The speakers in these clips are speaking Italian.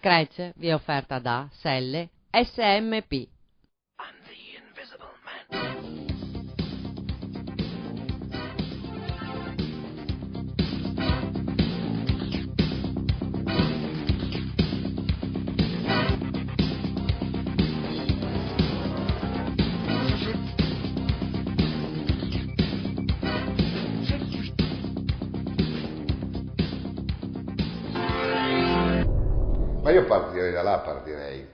Scratch vi è offerta da Selle SMP. Ma io partirei da là, partirei.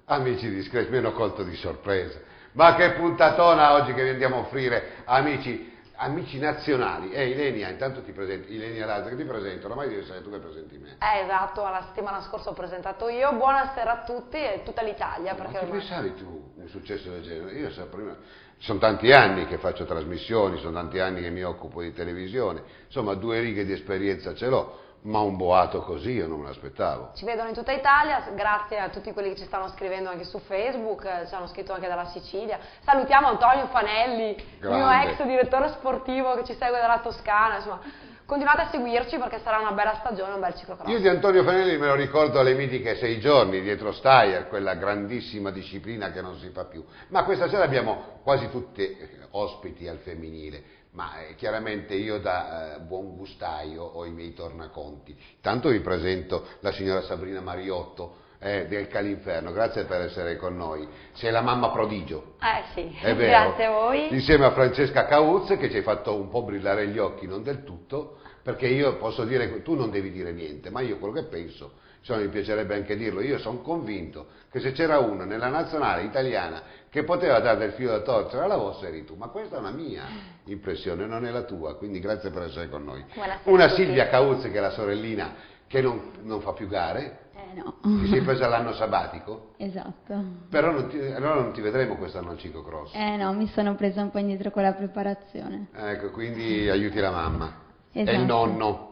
Amici di Scratch, mi hanno colto di sorpresa. Ma che puntatona oggi che vi andiamo a offrire, amici nazionali. Ilenia, intanto ti presento, Ilenia Lazza, che ti presento, ormai devi essere tu che presenti me. Esatto, la settimana scorsa ho presentato io. Buonasera a tutti e tutta l'Italia. Ma perché che ormai... pensavi tu un successo del genere? Io prima... Sono tanti anni che faccio trasmissioni, sono tanti anni che mi occupo di televisione, insomma 2 righe di esperienza ce l'ho. Ma un boato così io non me l'aspettavo. Ci vedono in tutta Italia, grazie a tutti quelli che ci stanno scrivendo anche su Facebook, ci hanno scritto anche dalla Sicilia. Salutiamo Antonio Fanelli, il mio ex direttore sportivo che ci segue dalla Toscana, insomma. Continuate a seguirci perché sarà una bella stagione, un bel ciclocross. Io di Antonio Fanelli me lo ricordo alle mitiche 6 giorni dietro Steyr, quella grandissima disciplina che non si fa più. Ma questa sera abbiamo quasi tutti ospiti al femminile. Ma chiaramente io da buon gustaio ho i miei tornaconti. Tanto vi presento la signora Sabrina Mariotto del Calinferno, grazie per essere con noi. Sei la mamma prodigio. Sì, è vero. Grazie a voi. Insieme a Francesca Cauz che ci hai fatto un po' brillare gli occhi, non del tutto, perché io posso dire, tu non devi dire niente, ma io quello che penso, mi piacerebbe anche dirlo, io sono convinto che se c'era uno nella nazionale italiana che poteva dare del filo da torcere alla vostra eri tu, ma questa è una mia impressione, non è la tua, quindi grazie per essere con noi. Buonasera Una Silvia Cauz che è la sorellina che non fa più gare, no. Ti sei presa l'anno sabbatico? Esatto. Però allora non ti vedremo quest'anno al ciclocross. No, mi sono presa un po' indietro con la preparazione. Ecco, quindi aiuti la mamma. Esatto. E il nonno.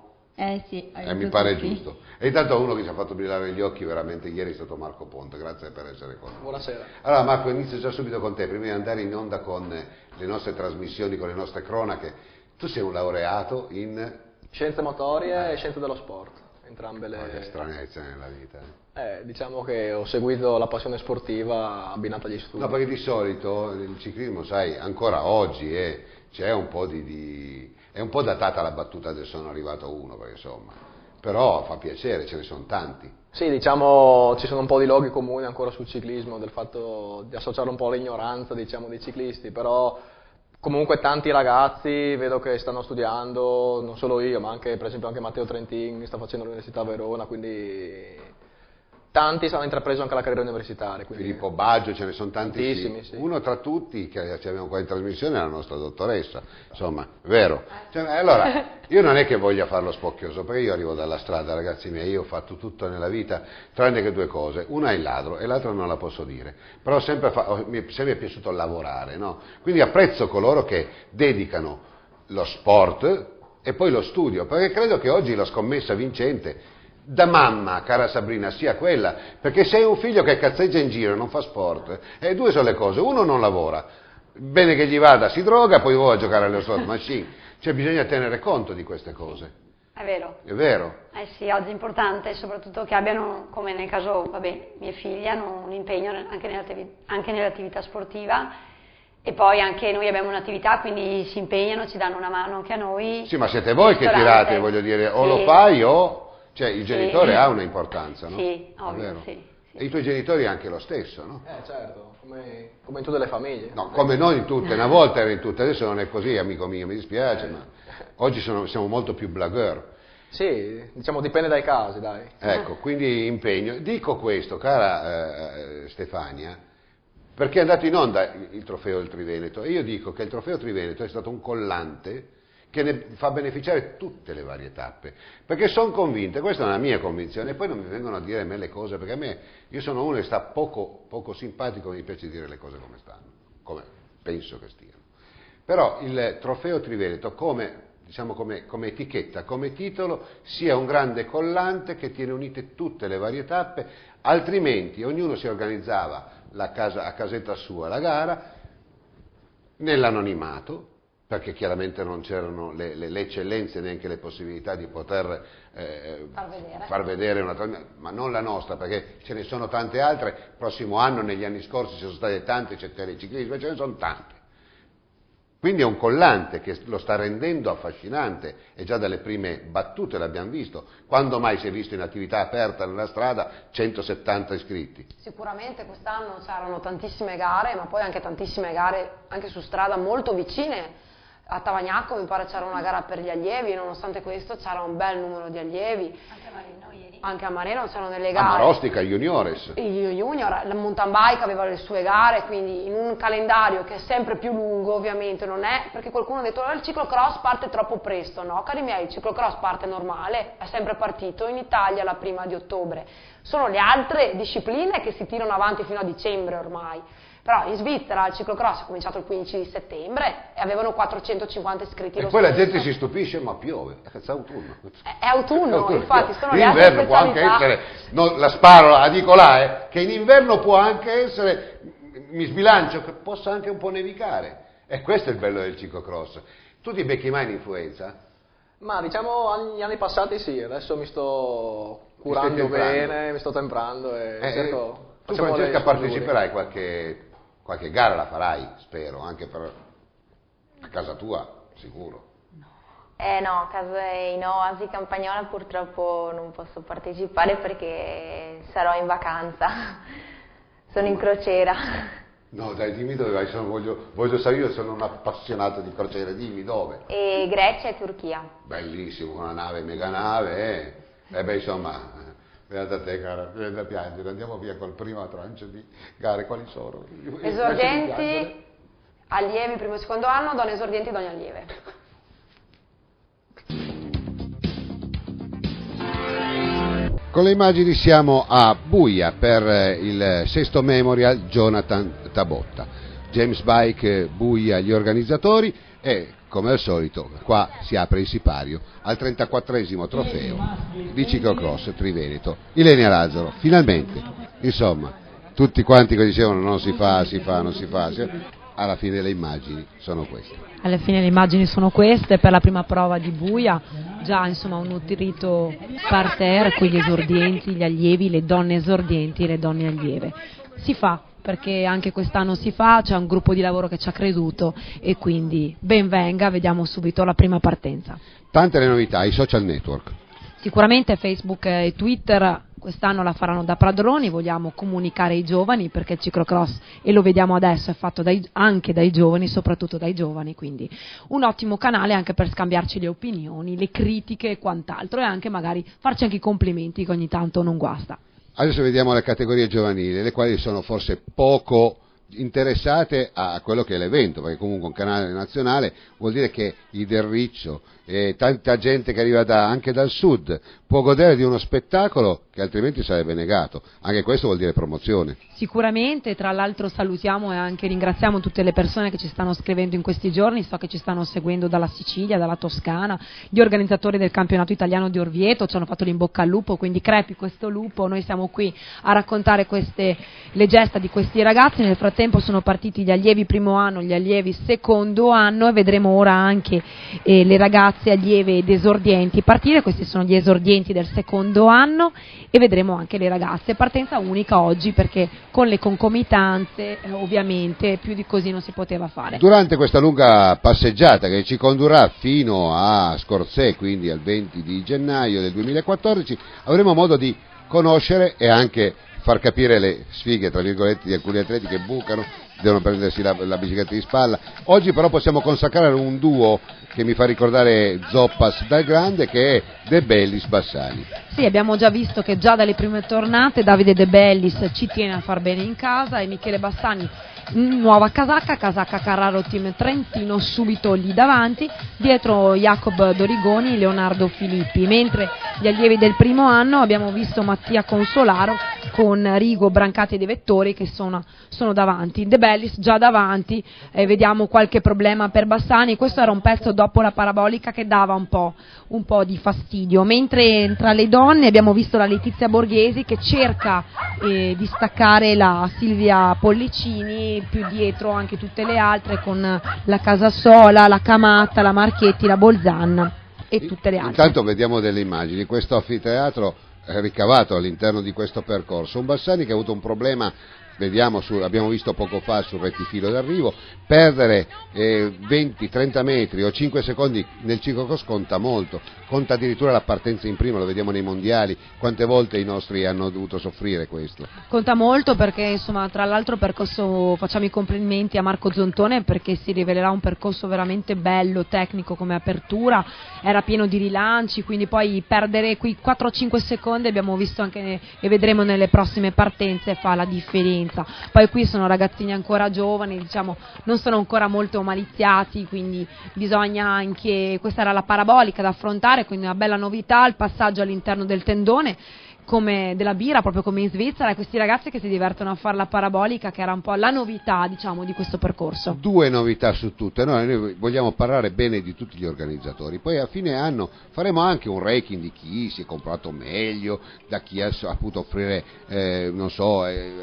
Sì, mi pare tutti. giusto. E intanto uno che ci ha fatto brillare gli occhi veramente ieri è stato Marco Ponte, grazie per essere con noi. Buonasera. Allora Marco, inizio già subito con te, prima di andare in onda con le nostre trasmissioni, con le nostre cronache. Tu sei un laureato in... Scienze motorie e scienze dello sport, entrambe le... Che stranezza nella vita. Diciamo che ho seguito la passione sportiva abbinata agli studi. No, perché di solito il ciclismo, sai, ancora oggi c'è un po' è un po' datata la battuta del sono arrivato uno, perché insomma, però fa piacere, ce ne sono tanti. Sì, diciamo ci sono un po' di luoghi comuni ancora sul ciclismo, del fatto di associare un po' all'ignoranza, diciamo, dei ciclisti, però comunque tanti ragazzi vedo che stanno studiando, non solo io, ma anche per esempio anche Matteo Trentin sta facendo l'università a Verona, quindi tanti hanno intrapreso anche la carriera universitaria. Quindi... Filippo Baggio, ce ne sono tantissimi. Sì. Uno tra tutti che ci abbiamo qua in trasmissione è la nostra dottoressa, insomma, vero. Allora, io non è che voglia fare lo spocchioso, perché io arrivo dalla strada, ragazzi miei, io ho fatto tutto nella vita, tranne che 2 cose. Una è il ladro e l'altra non la posso dire, però mi è sempre piaciuto lavorare, no? Quindi apprezzo coloro che dedicano lo sport e poi lo studio, perché credo che oggi la scommessa vincente da mamma, cara Sabrina, sia quella, perché se hai un figlio che cazzeggia in giro e non fa sport, 2 sono le cose: uno non lavora, bene che gli vada, si droga, poi va a giocare alle slot machine, cioè bisogna tenere conto di queste cose. È vero. È vero. Sì, oggi è importante soprattutto che abbiano, come nel caso, mie figlie, hanno un impegno anche nell'attività sportiva, e poi anche noi abbiamo un'attività, quindi si impegnano, ci danno una mano anche a noi. Sì, ma siete voi che tirate, voglio dire, o lo fai o... Cioè il genitore ha una importanza, no? Sì, ovvio, sì. E i tuoi genitori anche lo stesso, no? Certo, come in tutte le famiglie. No, come noi in tutte, una volta era in tutte, adesso non è così, amico mio, mi dispiace, ma oggi siamo molto più blagueur. Sì, diciamo dipende dai casi, dai. Ecco, quindi impegno. Dico questo, cara Stefania, perché è andato in onda il trofeo del Triveneto, e io dico che il trofeo Triveneto è stato un collante che ne fa beneficiare tutte le varie tappe, perché sono convinto, questa è una mia convinzione, e poi non mi vengono a dire a me le cose, perché io sono uno che sta poco simpatico, mi piace dire le cose come stanno, come penso che stiano. Però il trofeo Triveneto come etichetta, come titolo, sia un grande collante che tiene unite tutte le varie tappe, altrimenti ognuno si organizzava a casetta sua la gara nell'anonimato, perché chiaramente non c'erano le eccellenze, neanche le possibilità di poter far vedere una trasmissione, ma non la nostra, perché ce ne sono tante altre. Il prossimo anno, negli anni scorsi, ci sono state tante, c'è teleciclismo, ce ne sono tante. Quindi è un collante che lo sta rendendo affascinante, e già dalle prime battute l'abbiamo visto. Quando mai si è visto in attività aperta nella strada 170 iscritti? Sicuramente quest'anno c'erano tantissime gare, ma poi anche tantissime gare anche su strada molto vicine. A Tavagnacco mi pare c'era una gara per gli allievi, nonostante questo c'era un bel numero di allievi. Anche a Marino c'erano delle gare. A Marostica Juniores. Junior, la mountain bike aveva le sue gare, quindi in un calendario che è sempre più lungo, ovviamente non è, perché qualcuno ha detto il ciclocross parte troppo presto. No, cari miei, il ciclocross parte normale, è sempre partito in Italia la prima di ottobre. Sono le altre discipline che si tirano avanti fino a dicembre ormai. Però in Svizzera il ciclocross è cominciato il 15 di settembre e avevano 450 iscritti. E poi la gente si stupisce, ma piove, è autunno. È autunno, infatti sono le in altre inverno può anche essere, no, la sparo, la dico là, che in inverno può anche essere, mi sbilancio, che possa anche un po' nevicare. E questo è il bello del ciclocross. Tu ti becchi mai in influenza? Ma diciamo gli anni passati sì, adesso mi sto curando bene, mi sto temprando e cerco... Tu Francesca parteciperai qualche gara, la farai, spero, anche per a casa tua, sicuro. No, a casa in Oasi Campagnola purtroppo non posso partecipare perché sarò in vacanza, sono in crociera. No dai, dimmi dove vai, voglio sapere, io sono un appassionato di crociere, dimmi dove. Grecia e Turchia. Bellissimo, una nave, mega nave, beh insomma... Guarda te cara, viene da piangere, andiamo via col prima tranche di gare, quali sono? Esordienti, allievi primo e secondo anno, donne esordienti, donne allieve. Con le immagini siamo a Buia per il sesto Memorial Jonathan Tabotta. James Bike Buia gli organizzatori e come al solito qua si apre il sipario al 34esimo trofeo di ciclocross Triveneto. Ilenia Lazzaro, finalmente, insomma, tutti quanti che dicevano non si fa, non si fa, alla fine le immagini sono queste. Alla fine le immagini sono queste per la prima prova di Buia, già insomma un nutrito parterre con gli esordienti, gli allievi, le donne esordienti e le donne allieve. Si fa, perché anche quest'anno si fa, c'è un gruppo di lavoro che ci ha creduto e quindi ben venga, vediamo subito la prima partenza. Tante le novità, i social network. Sicuramente Facebook e Twitter quest'anno la faranno da padroni, vogliamo comunicare ai giovani perché il ciclocross, e lo vediamo adesso, è fatto anche dai giovani, soprattutto dai giovani, quindi un ottimo canale anche per scambiarci le opinioni, le critiche e quant'altro, e anche magari farci anche i complimenti che ogni tanto non guasta. Adesso vediamo le categorie giovanili, le quali sono forse poco interessate a quello che è l'evento, perché comunque un canale nazionale vuol dire che i Del Riccio e tanta gente che arriva anche dal sud può godere di uno spettacolo che altrimenti sarebbe negato. Anche questo vuol dire promozione. Sicuramente, tra l'altro salutiamo e anche ringraziamo tutte le persone che ci stanno scrivendo in questi giorni, so che ci stanno seguendo dalla Sicilia, dalla Toscana, gli organizzatori del campionato italiano di Orvieto ci hanno fatto l'in bocca al lupo, quindi crepi questo lupo, noi siamo qui a raccontare le gesta di questi ragazzi. Nel frattempo sono partiti gli allievi primo anno, gli allievi secondo anno, e vedremo ora anche le ragazze allieve ed esordienti partire. Questi sono gli esordienti del secondo anno e vedremo anche le ragazze. Partenza unica oggi perché con le concomitanze ovviamente più di così non si poteva fare. Durante questa lunga passeggiata che ci condurrà fino a Scorzè, quindi al 20 di gennaio del 2014, avremo modo di conoscere e anche far capire le sfighe, tra virgolette, di alcuni atleti che bucano, devono prendersi la bicicletta di spalla. Oggi però possiamo consacrare un duo che mi fa ricordare Zoppas dal Grande, che è De Bellis Bassani. Sì, abbiamo già visto che già dalle prime tornate Davide De Bellis ci tiene a far bene in casa, e Michele Bassani nuova casacca Carraro Team Trentino subito lì davanti, dietro Jacob Dorigoni, Leonardo Filippi, mentre gli allievi del primo anno abbiamo visto Mattia Consolaro con Rigo, Brancati e De Vettori che sono davanti. De Bellis già davanti, vediamo qualche problema per Bassani. Questo era un pezzo dopo la parabolica che dava un po' di fastidio, mentre tra le donne abbiamo visto la Letizia Borghesi che cerca di staccare la Silvia Pollicini, più dietro anche tutte le altre con la Casasola, la Camatta, la Marchetti, la Bolzan e tutte le altre. Intanto vediamo delle immagini, questo anfiteatro ricavato all'interno di questo percorso, un Bassani che ha avuto un problema, vediamo abbiamo visto poco fa sul rettifilo d'arrivo, perdere 20-30 metri o 5 secondi nel ciclocross conta molto, conta addirittura la partenza in prima, lo vediamo nei mondiali, quante volte i nostri hanno dovuto soffrire questo. Conta molto perché insomma tra l'altro percorso, facciamo i complimenti a Marco Zontone perché si rivelerà un percorso veramente bello, tecnico come apertura, era pieno di rilanci, quindi poi perdere qui 4-5 secondi abbiamo visto anche e vedremo nelle prossime partenze fa la differenza. Poi qui sono ragazzini ancora giovani, diciamo non sono ancora molto maliziati, quindi bisogna anche, questa era la parabolica da affrontare, quindi una bella novità, il passaggio all'interno del tendone come della Bira, proprio come in Svizzera, e questi ragazzi che si divertono a fare la parabolica, che era un po' la novità, diciamo, di questo percorso. 2 novità su tutte, noi vogliamo parlare bene di tutti gli organizzatori, poi a fine anno faremo anche un ranking di chi si è comprato meglio, da chi ha saputo offrire,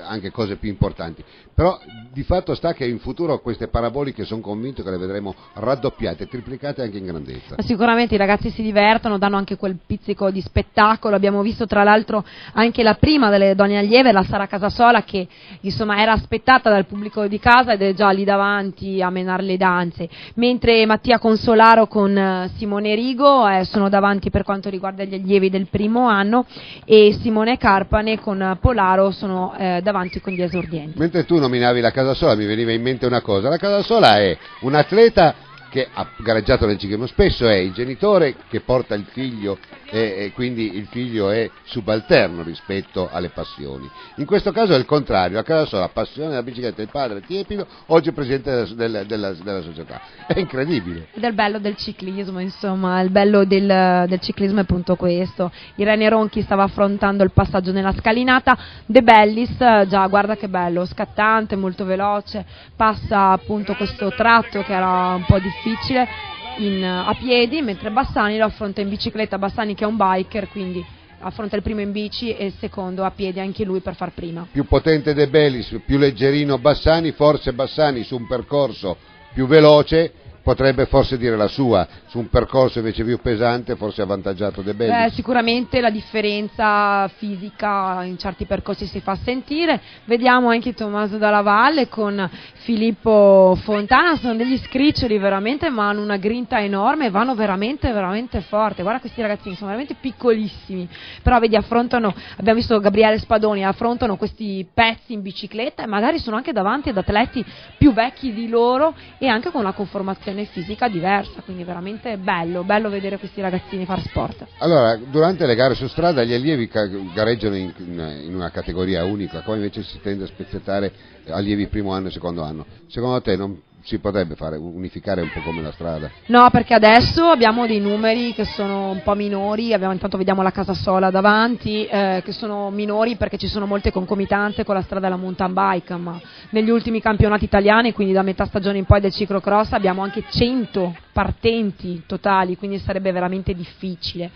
anche cose più importanti, però di fatto sta che in futuro queste paraboliche sono convinto che le vedremo raddoppiate, triplicate anche in grandezza. Sicuramente i ragazzi si divertono, danno anche quel pizzico di spettacolo, abbiamo visto tra l'altro anche la prima delle donne allieve, la Sara Casasola, che insomma era aspettata dal pubblico di casa ed è già lì davanti a menare le danze, mentre Mattia Consolaro con Simone Rigo sono davanti per quanto riguarda gli allievi del primo anno, e Simone Carpane con Polaro sono davanti con gli esordienti. Mentre tu nominavi la Casasola mi veniva in mente una cosa, la Casasola è un atleta che ha gareggiato nel ciclismo, spesso è il genitore che porta il figlio e quindi il figlio è subalterno rispetto alle passioni. In questo caso è il contrario, la Casasola, passione della bicicletta, il padre tiepido, oggi è presidente della società. È incredibile. Ed è il bello del ciclismo, insomma, il bello del ciclismo è appunto questo. Irene Ronchi stava affrontando il passaggio nella scalinata, De Bellis, già guarda che bello, scattante, molto veloce, passa appunto questo tratto che era un po' difficile a piedi, mentre Bassani lo affronta in bicicletta, Bassani che è un biker, quindi affronta il primo in bici e il secondo a piedi anche lui per far prima. Più potente De Bellis, più leggerino Bassani, forse Bassani su un percorso più veloce potrebbe forse dire la sua, su un percorso invece più pesante forse avvantaggiato De Bellis. Sicuramente la differenza fisica in certi percorsi si fa sentire, vediamo anche Tommaso Dalla Valle con Filippo Fontana, sono degli scriccioli veramente, ma hanno una grinta enorme, vanno veramente veramente forte, guarda questi ragazzini sono veramente piccolissimi, però vedi affrontano, abbiamo visto Gabriele Spadoni, affrontano questi pezzi in bicicletta e magari sono anche davanti ad atleti più vecchi di loro e anche con una conformazione fisica diversa, quindi veramente bello vedere questi ragazzini fare sport. Allora, durante le gare su strada gli allievi gareggiano in una categoria unica, qua invece si tende a spezzettare allievi primo anno e secondo anno. Secondo te non si potrebbe unificare un po' come la strada? No, perché adesso abbiamo dei numeri che sono un po' minori, intanto vediamo la Casasola davanti, che sono minori perché ci sono molte concomitanze con la strada della mountain bike, ma negli ultimi campionati italiani, quindi da metà stagione in poi del ciclocross, abbiamo anche 100 partenti totali, quindi sarebbe veramente difficile.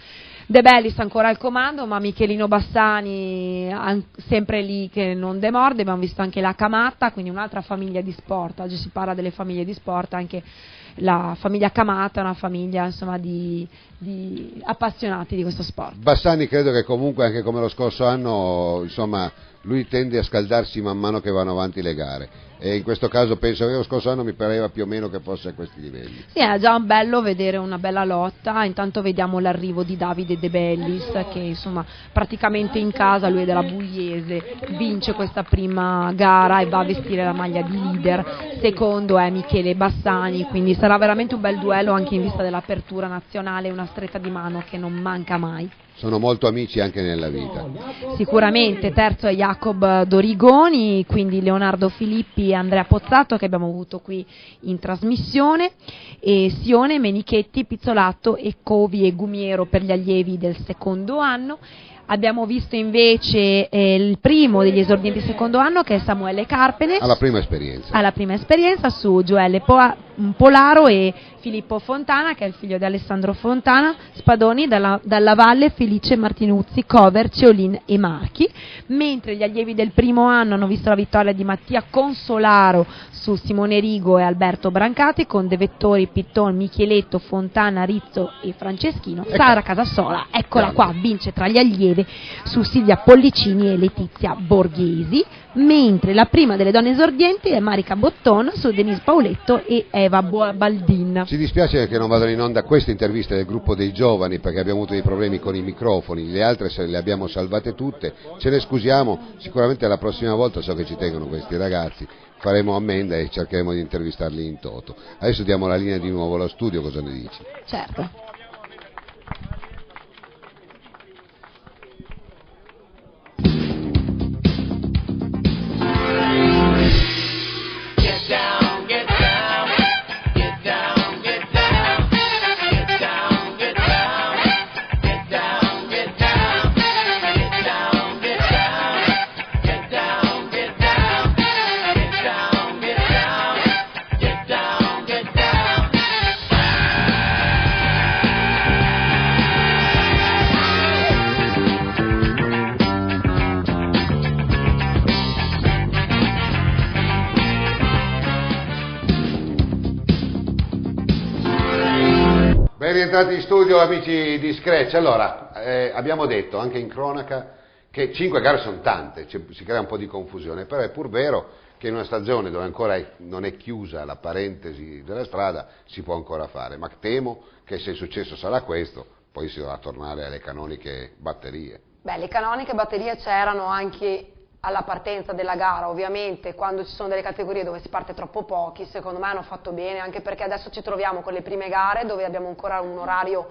De Bellis ancora al comando, ma Michelino Bassani sempre lì che non demorde, abbiamo visto anche la Camatta, quindi un'altra famiglia di sport, oggi si parla delle famiglie di sport, anche la famiglia Camatta è una famiglia insomma di appassionati di questo sport. Bassani credo che comunque anche come lo scorso anno insomma lui tende a scaldarsi man mano che vanno avanti le gare e in questo caso penso che lo scorso anno mi pareva più o meno che fosse a questi livelli. Sì, è già bello vedere una bella lotta, intanto vediamo l'arrivo di Davide De Bellis che insomma praticamente in casa, lui è della Bugliese, vince questa prima gara e va a vestire la maglia di leader, secondo è Michele Bassani, quindi sarà veramente un bel duello anche in vista dell'apertura nazionale, una stretta di mano che non manca mai. sono molto amici anche nella vita. Sicuramente, terzo è Jacob Dorigoni, quindi Leonardo Filippi e Andrea Pozzato che abbiamo avuto qui in trasmissione, e Sione, Menichetti, Pizzolato e Covi e Gumiero per gli allievi del secondo anno. Abbiamo visto invece il primo degli esordienti secondo anno, che è Samuele Carpenes, Alla prima esperienza su Gioele Polaro e Filippo Fontana, che è il figlio di Alessandro Fontana, Spadoni, dalla Valle, Felice Martinuzzi, Cover, Ceolin e Marchi, mentre gli allievi del primo anno hanno visto la vittoria di Mattia Consolaro su Simone Rigo e Alberto Brancati, con De Vettori, Pitton, Micheletto, Fontana, Rizzo e Franceschino. Sara Casasola, eccola qua, vince tra gli allievi su Silvia Pollicini e Letizia Borghesi, mentre la prima delle donne esordienti è Marica Botton su Denise Pauletto e Eva Baldin. Ci dispiace che non vadano in onda queste interviste del gruppo dei giovani, perché abbiamo avuto dei problemi con i microfoni, le altre le abbiamo salvate tutte, ce ne scusiamo, sicuramente la prossima volta, so che ci tengono questi ragazzi, faremo ammenda e cercheremo di intervistarli in toto. Adesso diamo la linea di nuovo allo studio, cosa ne dici? Certo. Ben rientrati in studio, amici di Scratch. Allora, abbiamo detto anche in cronaca che 5 gare sono tante, si crea un po' di confusione, però è pur vero che in una stagione dove ancora non è chiusa la parentesi della strada si può ancora fare, ma temo che se il successo sarà questo, poi si dovrà tornare alle canoniche batterie. Beh, le canoniche batterie c'erano anche alla partenza della gara, ovviamente quando ci sono delle categorie dove si parte troppo pochi, secondo me hanno fatto bene, anche perché adesso ci troviamo con le prime gare dove abbiamo ancora un orario,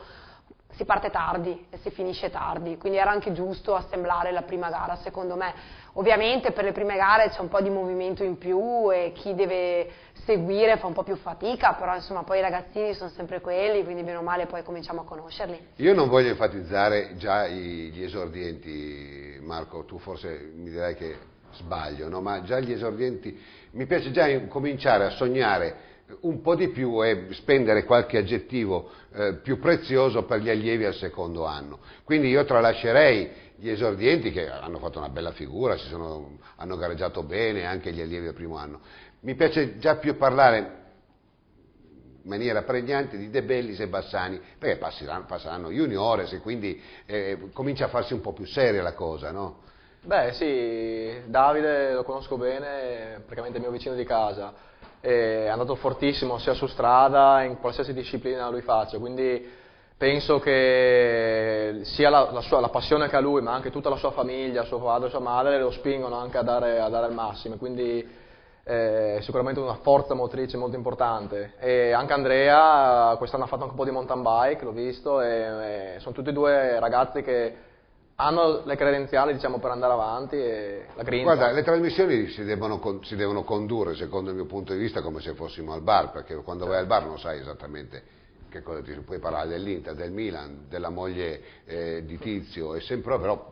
si parte tardi e si finisce tardi, quindi era anche giusto assemblare la prima gara, secondo me. Ovviamente per le prime gare c'è un po' di movimento in più e chi deve seguire fa un po' più fatica, però insomma poi i ragazzini sono sempre quelli, quindi bene o male poi cominciamo a conoscerli. Io non voglio enfatizzare già gli esordienti, Marco, tu forse mi dirai che sbaglio, no? Ma già gli esordienti, mi piace già cominciare a sognare un po' di più e spendere qualche aggettivo più prezioso per gli allievi al secondo anno. Quindi io tralascerei gli esordienti che hanno fatto una bella figura, hanno gareggiato bene, anche gli allievi del primo anno. Mi piace già più parlare in maniera pregnante di De Bellis e Bassani, perché passeranno juniores e quindi comincia a farsi un po' più seria la cosa, no? Beh sì, Davide lo conosco bene, praticamente il mio vicino di casa, è andato fortissimo sia su strada, in qualsiasi disciplina lui faccia, quindi penso che sia la passione che ha lui, ma anche tutta la sua famiglia, suo padre, sua madre, lo spingono anche a dare il massimo, quindi sicuramente una forza motrice molto importante. E anche Andrea quest'anno ha fatto anche un po' di mountain bike, l'ho visto, e sono tutti e due ragazzi che hanno le credenziali, diciamo, per andare avanti e la grinta. Guarda, le trasmissioni si devono condurre, secondo il mio punto di vista, come se fossimo al bar, perché quando vai al bar non sai esattamente che cosa ti puoi parlare dell'Inter, del Milan, della moglie di Tizio, è sempre, però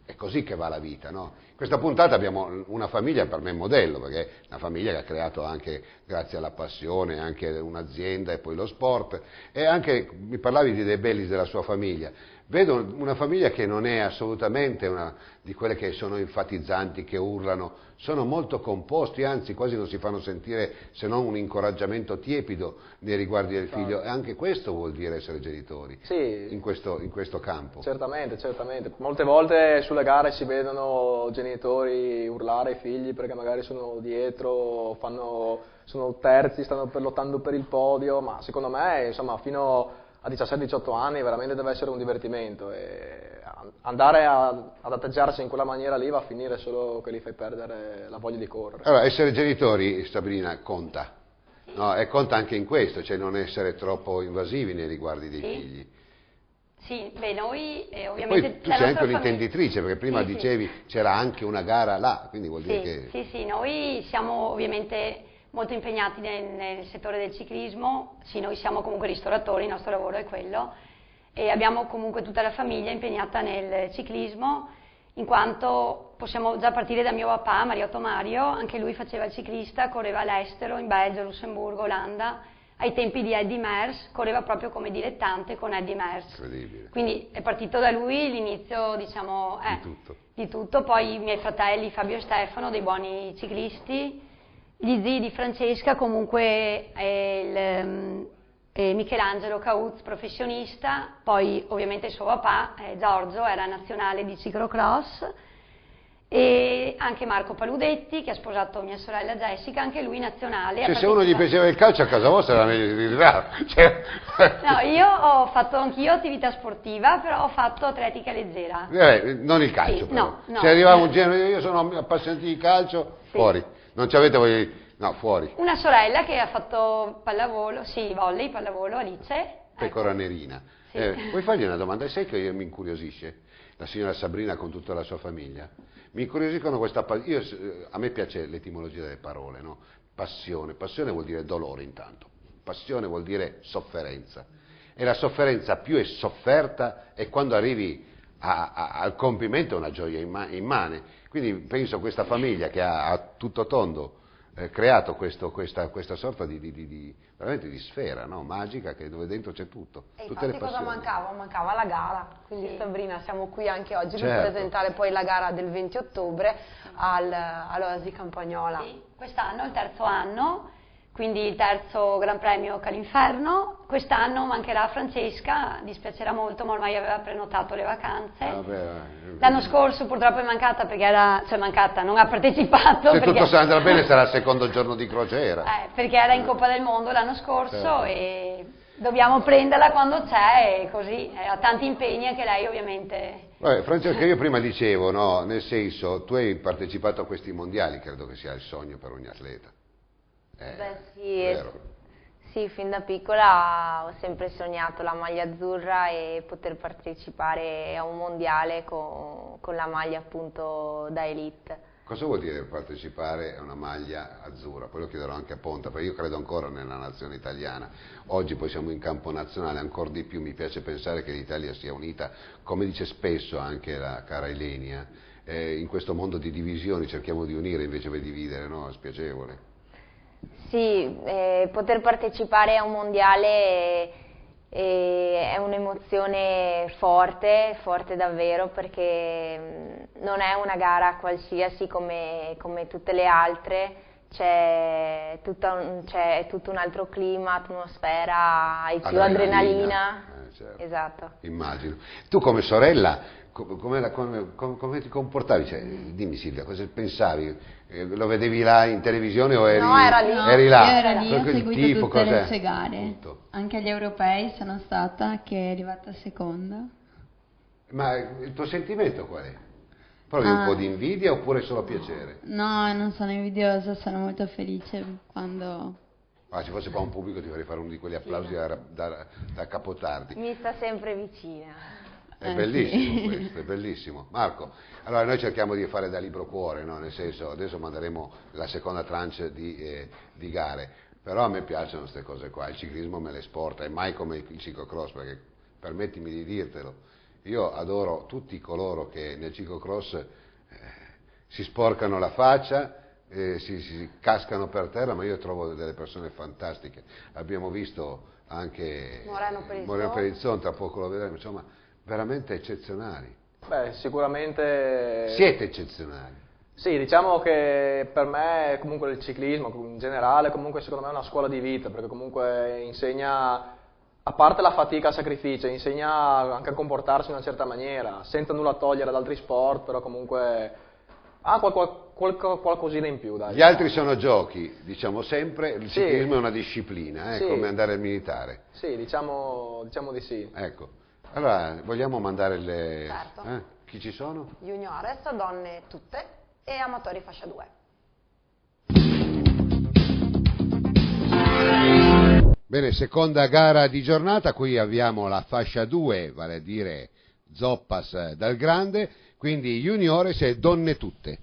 è così che va la vita, no? In questa puntata abbiamo una famiglia per me modello, perché è una famiglia che ha creato anche, grazie alla passione, anche un'azienda e poi lo sport, e anche, mi parlavi di De Bellis, della sua famiglia. Vedo una famiglia che non è assolutamente una di quelle che sono enfatizzanti, che urlano, sono molto composti, anzi quasi non si fanno sentire se non un incoraggiamento tiepido nei riguardi del figlio, e anche questo vuol dire essere genitori, sì, in questo campo. Certamente, molte volte sulle gare si vedono genitori urlare ai figli perché magari sono dietro, sono terzi, stanno lottando per il podio, ma secondo me insomma fino a 17-18 anni veramente deve essere un divertimento, e andare ad atteggiarsi in quella maniera lì va a finire solo che gli fai perdere la voglia di correre. Allora, essere genitori, Sabrina, conta, no? E conta anche in questo, cioè non essere troppo invasivi nei riguardi dei figli. Sì, beh, noi ovviamente... Poi tu la sei anche nostra un'intenditrice, perché prima Sì, sì. dicevi c'era anche una gara là, quindi vuol dire che... Sì, noi siamo ovviamente molto impegnati nel settore del ciclismo, sì, noi siamo comunque ristoratori, il nostro lavoro è quello, e abbiamo comunque tutta la famiglia impegnata nel ciclismo, in quanto possiamo già partire da mio papà, Mariotto Mario, anche lui faceva il ciclista, correva all'estero, in Belgio, Lussemburgo, Olanda, ai tempi di Eddy Merckx, correva proprio come dilettante con Eddy Merckx. Incredibile. Quindi è partito da lui l'inizio, diciamo, di tutto, poi i miei fratelli Fabio e Stefano, dei buoni ciclisti, gli zii di Francesca, comunque Michelangelo Cauz, professionista, poi ovviamente il suo papà, Giorgio, era nazionale di ciclocross, e anche Marco Paludetti, che ha sposato mia sorella Jessica, anche lui nazionale. Cioè, se uno gli piaceva il calcio a casa vostra era meglio di tirare. Cioè... No, io ho fatto anch'io attività sportiva, però ho fatto atletica leggera. Non il calcio, Sì, però. no. Se arrivava un genere, io sono appassionato di calcio, Sì. fuori. Non ci avete voglia di... No, fuori. Una sorella che ha fatto pallavolo, volley, pallavolo, Alice. Pecora nerina. Sì. Puoi fargli una domanda? Sai che mi incuriosisce? La signora Sabrina con tutta la sua famiglia? Mi incuriosiscono a me piace l'etimologia delle parole, no? Passione vuol dire dolore intanto, passione vuol dire sofferenza, e la sofferenza più è sofferta è quando arrivi al compimento, è una gioia immane. Quindi penso a questa famiglia che ha a tutto tondo creato questa sorta veramente di sfera, no? Magica, dove dentro c'è tutto. E tutte le infatti cosa passioni. mancava? Mancava la gara, quindi Sabrina siamo qui anche oggi per Certo. presentare poi la gara del 20 ottobre all'Oasi Campagnola. Sì, quest'anno è il terzo anno, quindi il terzo Gran Premio Calinferno. Quest'anno mancherà Francesca, dispiacerà molto, ma ormai aveva prenotato le vacanze. L'anno scorso purtroppo è mancata perché non ha partecipato. Se perché, tutto andrà bene sarà il secondo giorno di crociera. perché era in Coppa del Mondo l'anno scorso, Certo. E dobbiamo prenderla quando c'è, e così, ha tanti impegni anche lei ovviamente. Francesca, io prima dicevo, no, nel senso, tu hai partecipato a questi mondiali, credo che sia il sogno per ogni atleta. Beh, vero. sì, fin da piccola ho sempre sognato la maglia azzurra e poter partecipare a un mondiale con la maglia appunto da elite. Cosa vuol dire partecipare a una maglia azzurra? Poi lo chiederò anche a Ponta, perché io credo ancora nella nazione italiana. Oggi poi siamo in campo nazionale, ancora di più mi piace pensare che l'Italia sia unita, come dice spesso anche la cara Ilenia, in questo mondo di divisioni cerchiamo di unire invece di dividere, no? È spiacevole. Sì, poter partecipare a un mondiale è un'emozione forte davvero, perché non è una gara qualsiasi come tutte le altre, c'è tutto un altro clima, atmosfera, hai più adrenalina. Certo. Esatto. Immagino. Tu come sorella come ti comportavi? Cioè, dimmi Silvia, cosa pensavi? Lo vedevi là in televisione o eri, No, era lì. eri là? Io ero lì, ho Il seguito tifo, tutte le cos'è? sue gare, Tutto. anche agli europei sono stata, che è arrivata seconda. Ma il tuo sentimento qual è? Provi un po' di invidia oppure solo piacere? No, non sono invidiosa, sono molto felice quando... Se fosse qua un pubblico ti farei fare uno di quegli applausi da capotardi. Mi sta sempre vicina. È bellissimo questo, è bellissimo. Marco, allora noi cerchiamo di fare da libro cuore, no? Nel senso, adesso manderemo la seconda tranche di gare, però a me piacciono queste cose qua, il ciclismo me le sporta, e mai come il ciclocross, perché permettimi di dirtelo, io adoro tutti coloro che nel ciclocross si sporcano la faccia, si cascano per terra, ma io trovo delle persone fantastiche. Abbiamo visto anche Moreno Pellizzon, tra poco lo vedremo, insomma, veramente eccezionali. Beh, sicuramente... Siete eccezionali. Sì, diciamo che per me comunque il ciclismo in generale comunque secondo me è una scuola di vita, perché comunque insegna, a parte la fatica e il sacrificio, insegna anche a comportarsi in una certa maniera, senza nulla togliere ad altri sport, però comunque ha qualcosina in più. Dai, Gli altri sono giochi, diciamo sempre, il Sì. ciclismo è una disciplina, Sì. come andare al militare. Sì, diciamo di sì. Ecco, allora vogliamo mandare le... Certo. Chi ci sono? Juniores, donne tutte e amatori fascia 2. Bene, seconda gara di giornata, qui abbiamo la fascia 2, vale a dire Zoppas dal Grande, quindi juniores e donne tutte.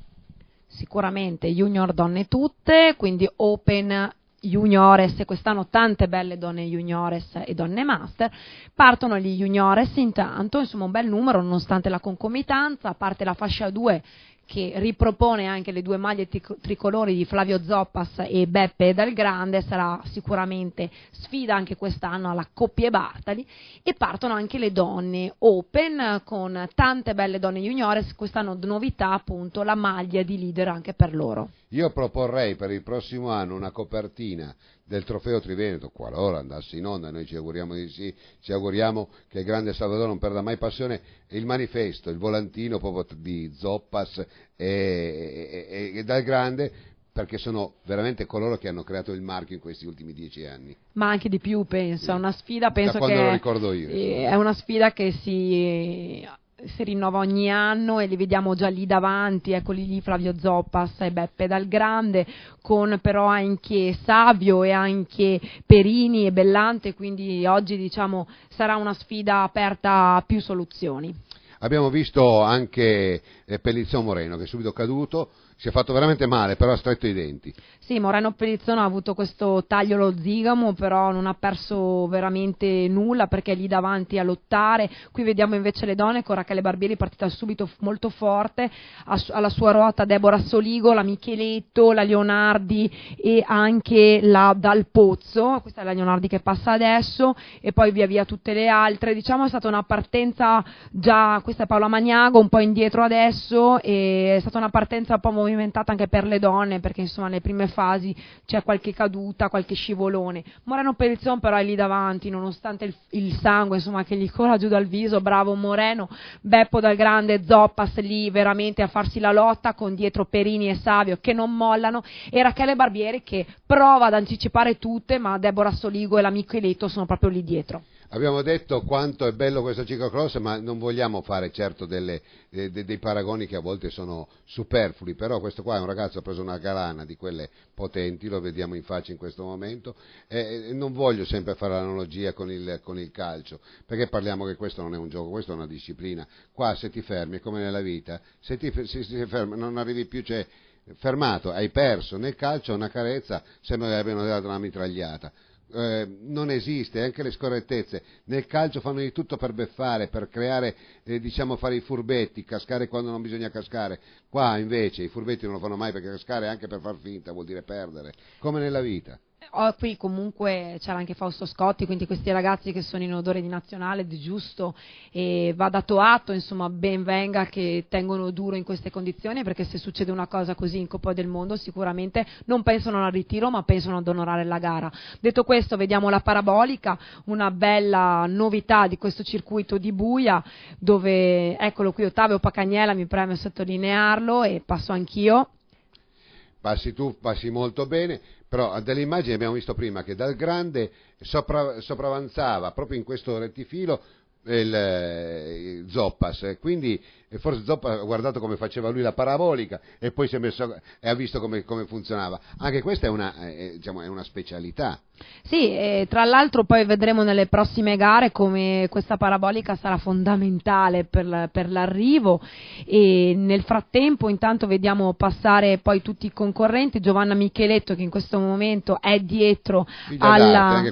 Sicuramente junior donne tutte, quindi Open juniores, e quest'anno tante belle donne juniores e donne master. Partono gli juniores intanto, insomma un bel numero nonostante la concomitanza, a parte la fascia 2 che ripropone anche le due maglie tricolori di Flavio Zoppas e Beppe Dal Grande, sarà sicuramente sfida anche quest'anno alla Coppie Bartali, e partono anche le donne Open con tante belle donne juniores, quest'anno novità appunto la maglia di leader anche per loro. Io proporrei per il prossimo anno una copertina del Trofeo Triveneto, qualora andasse in onda, noi ci auguriamo di sì, ci auguriamo che il grande Salvador non perda mai passione, il manifesto, il volantino proprio di Zoppas e Dal Grande, perché sono veramente coloro che hanno creato il marchio in questi ultimi 10 anni. Ma anche di più, penso, è una sfida, penso da quando che lo ricordo io, è una sfida che si rinnova ogni anno e li vediamo già lì davanti, eccoli lì Flavio Zoppas e Beppe Dal Grande, con però anche Savio e anche Perini e Bellante, quindi oggi diciamo sarà una sfida aperta a più soluzioni. Abbiamo visto anche Pellizzon Moreno che è subito caduto, si è fatto veramente male, però ha stretto i denti. Sì, Moreno Pellizzon ha avuto questo taglio allo zigamo, però non ha perso veramente nulla perché è lì davanti a lottare. Qui vediamo invece le donne con Rachele Barbieri, partita subito molto forte, alla sua ruota Deborah Soligo, la Micheletto, la Leonardi e anche la Dal Pozzo. Questa è la Leonardi che passa adesso e poi via via tutte le altre. Diciamo è stata una partenza già, questa è Paola Magnago, un po' indietro adesso, e è stata una partenza un po' movimentata anche per le donne perché insomma nelle prime fasi c'è qualche caduta, qualche scivolone. Moreno Pellizzon però è lì davanti nonostante il sangue insomma che gli cola giù dal viso, bravo Moreno. Beppo Dal Grande, Zoppas lì veramente a farsi la lotta con dietro Perini e Savio che non mollano, e Rachele Barbieri che prova ad anticipare tutte, ma Deborah Soligo e la Micheletto sono proprio lì dietro. Abbiamo detto quanto è bello questo ciclocross, ma non vogliamo fare certo dei paragoni che a volte sono superflui, però questo qua è un ragazzo che ha preso una galana di quelle potenti, lo vediamo in faccia in questo momento, non voglio sempre fare l'analogia con il calcio, perché parliamo che questo non è un gioco, questo è una disciplina. Qua se ti fermi è come nella vita, se ti fermi non arrivi più, cioè fermato, hai perso. Nel calcio una carezza sembra che abbiano dato una mitragliata. Non esiste, anche le scorrettezze nel calcio fanno di tutto per beffare, per creare, diciamo fare i furbetti, cascare quando non bisogna cascare. Qua invece i furbetti non lo fanno mai, perché cascare anche per far finta vuol dire perdere, come nella vita. Qui comunque c'era anche Fausto Scotti, quindi questi ragazzi che sono in odore di nazionale, di giusto, e va dato atto, insomma ben venga che tengono duro in queste condizioni, perché se succede una cosa così in Coppa del Mondo sicuramente non pensano al ritiro ma pensano ad onorare la gara. Detto questo vediamo la parabolica, una bella novità di questo circuito di Buia, dove eccolo qui Ottavio Pacagnella, mi preme sottolinearlo e passo anch'io. Passi tu, passi molto bene, però dalle immagini abbiamo visto prima che Dal Grande sopravanzava proprio in questo rettifilo il Zoppas, quindi forse Zoppas ha guardato come faceva lui la parabolica e poi si è messo e ha visto come funzionava. Anche questa è una specialità. Sì, tra l'altro poi vedremo nelle prossime gare come questa parabolica sarà fondamentale per l'arrivo, e nel frattempo intanto vediamo passare poi tutti i concorrenti. Giovanna Micheletto che in questo momento è dietro alla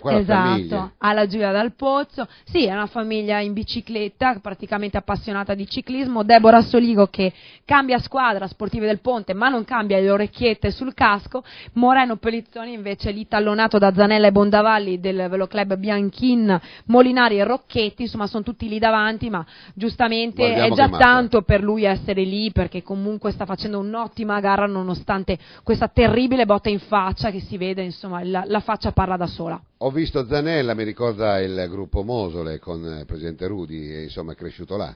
Giulia Dal Pozzo, sì, è una famiglia in bicicletta praticamente appassionata di ciclismo. Deborah Soligo che cambia squadra, Sportive del Ponte, ma non cambia le orecchiette sul casco. Moreno Pellizzoni invece lì tallonato da Zanella e Bondavalli del Veloclub Bianchin, Molinari e Rocchetti, insomma sono tutti lì davanti, ma giustamente guardiamo, è già tanto per lui essere lì, perché comunque sta facendo un'ottima gara nonostante questa terribile botta in faccia che si vede, insomma la faccia parla da sola. Ho visto Zanella, mi ricorda il gruppo Mosole con il presidente Rudi, e insomma è cresciuto là.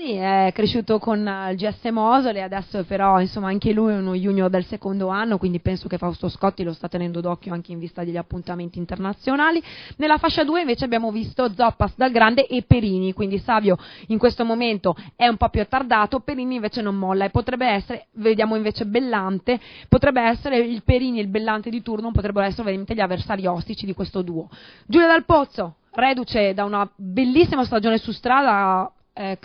Sì, è cresciuto con il GS Mosole, adesso però insomma anche lui è uno junior del secondo anno, quindi penso che Fausto Scotti lo sta tenendo d'occhio anche in vista degli appuntamenti internazionali. Nella fascia 2 invece abbiamo visto Zoppas dal grande e Perini, quindi Savio in questo momento è un po' più attardato, Perini invece non molla e potrebbe essere, vediamo invece Bellante, potrebbe essere il Perini e il Bellante di turno, potrebbero essere veramente gli avversari ostici di questo duo. Giulia Dal Pozzo, reduce da una bellissima stagione su strada,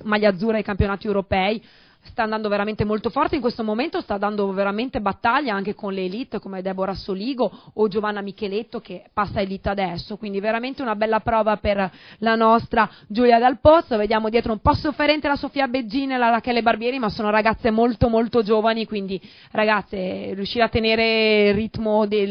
maglia azzurra ai campionati europei, sta andando veramente molto forte in questo momento, sta dando veramente battaglia anche con le elite come Deborah Soligo o Giovanna Micheletto che passa elite adesso, quindi veramente una bella prova per la nostra Giulia Dal Pozzo. Vediamo dietro un po' sofferente la Sofia Beggin e la Rachele Barbieri, ma sono ragazze molto molto giovani, quindi ragazze, riuscire a tenere il ritmo di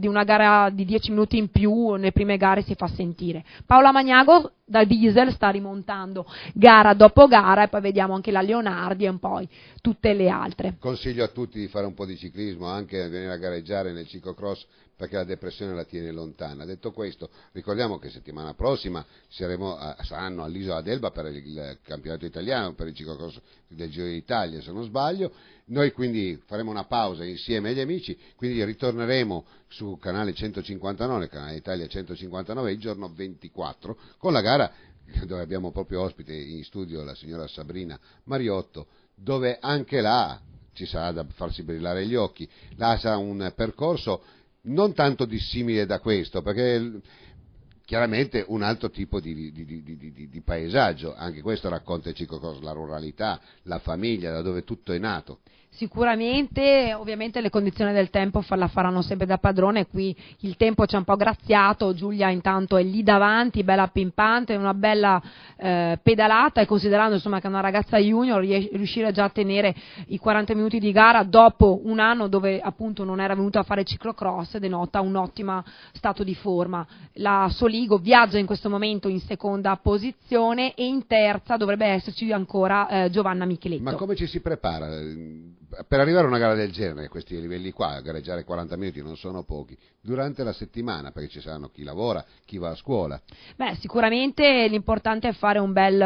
una gara di 10 minuti in più nelle prime gare si fa sentire. Paola Magnago da Diesel sta rimontando gara dopo gara e poi vediamo anche la Leonardi e poi tutte le altre. Consiglio a tutti di fare un po' di ciclismo, anche venire a gareggiare nel ciclocross, perché la depressione la tiene lontana. Detto questo, ricordiamo che settimana prossima saranno all'Isola d'Elba per il campionato italiano, per il ciclocross del Giro d'Italia se non sbaglio. Noi quindi faremo una pausa insieme agli amici, quindi ritorneremo su canale 159, canale Italia 159 il giorno 24 con la gara dove abbiamo proprio ospite in studio la signora Sabrina Mariotto, dove anche là ci sarà da farsi brillare gli occhi. Là sarà un percorso non tanto dissimile da questo, perché chiaramente un altro tipo di paesaggio, anche questo racconta il ciclocross, la ruralità, la famiglia, da dove tutto è nato. Sicuramente, ovviamente le condizioni del tempo la faranno sempre da padrone, qui il tempo ci ha un po' graziato, Giulia intanto è lì davanti, bella pimpante, una bella pedalata, e considerando insomma che è una ragazza junior riuscire già a tenere i 40 minuti di gara dopo un anno dove appunto non era venuta a fare ciclocross denota un ottimo stato di forma. La Soligo viaggia in questo momento in seconda posizione e in terza dovrebbe esserci ancora Giovanna Micheletto. Ma come ci si prepara? Per arrivare a una gara del genere, questi livelli qua, a gareggiare 40 minuti non sono pochi, durante la settimana, perché ci saranno chi lavora, chi va a scuola. Beh, sicuramente l'importante è fare un bel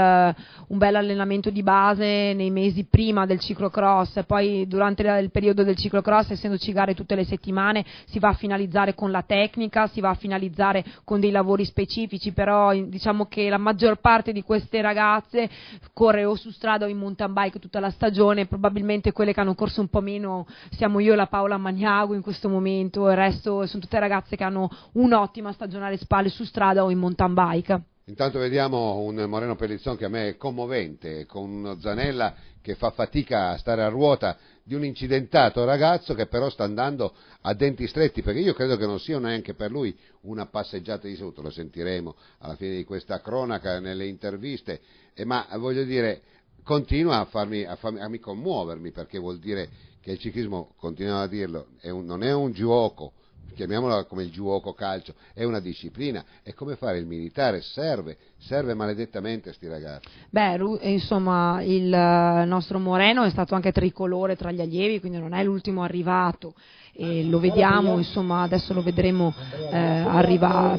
allenamento di base nei mesi prima del ciclocross, poi durante il periodo del ciclocross, essendoci gare tutte le settimane, si va a finalizzare con la tecnica, si va a finalizzare con dei lavori specifici, però diciamo che la maggior parte di queste ragazze corre o su strada o in mountain bike tutta la stagione, probabilmente quelle che hanno corso un po' meno siamo io e la Paola Magnago in questo momento, il resto sono tutte ragazze che hanno un'ottima stagione alle spalle su strada o in mountain bike. Intanto vediamo un Moreno Pellizzon che a me è commovente, con uno Zanella che fa fatica a stare a ruota di un incidentato ragazzo che però sta andando a denti stretti, perché io credo che non sia neanche per lui una passeggiata di saluto, lo sentiremo alla fine di questa cronaca nelle interviste, ma voglio dire, continua a farmi commuovermi, perché vuol dire che il ciclismo, continuiamo a dirlo, non è un gioco, chiamiamolo come il giuoco calcio, è una disciplina, è come fare il militare, serve maledettamente a sti ragazzi. Beh, insomma, il nostro Moreno è stato anche tricolore tra gli allievi, quindi non è l'ultimo arrivato, e lo vediamo, insomma, adesso lo vedremo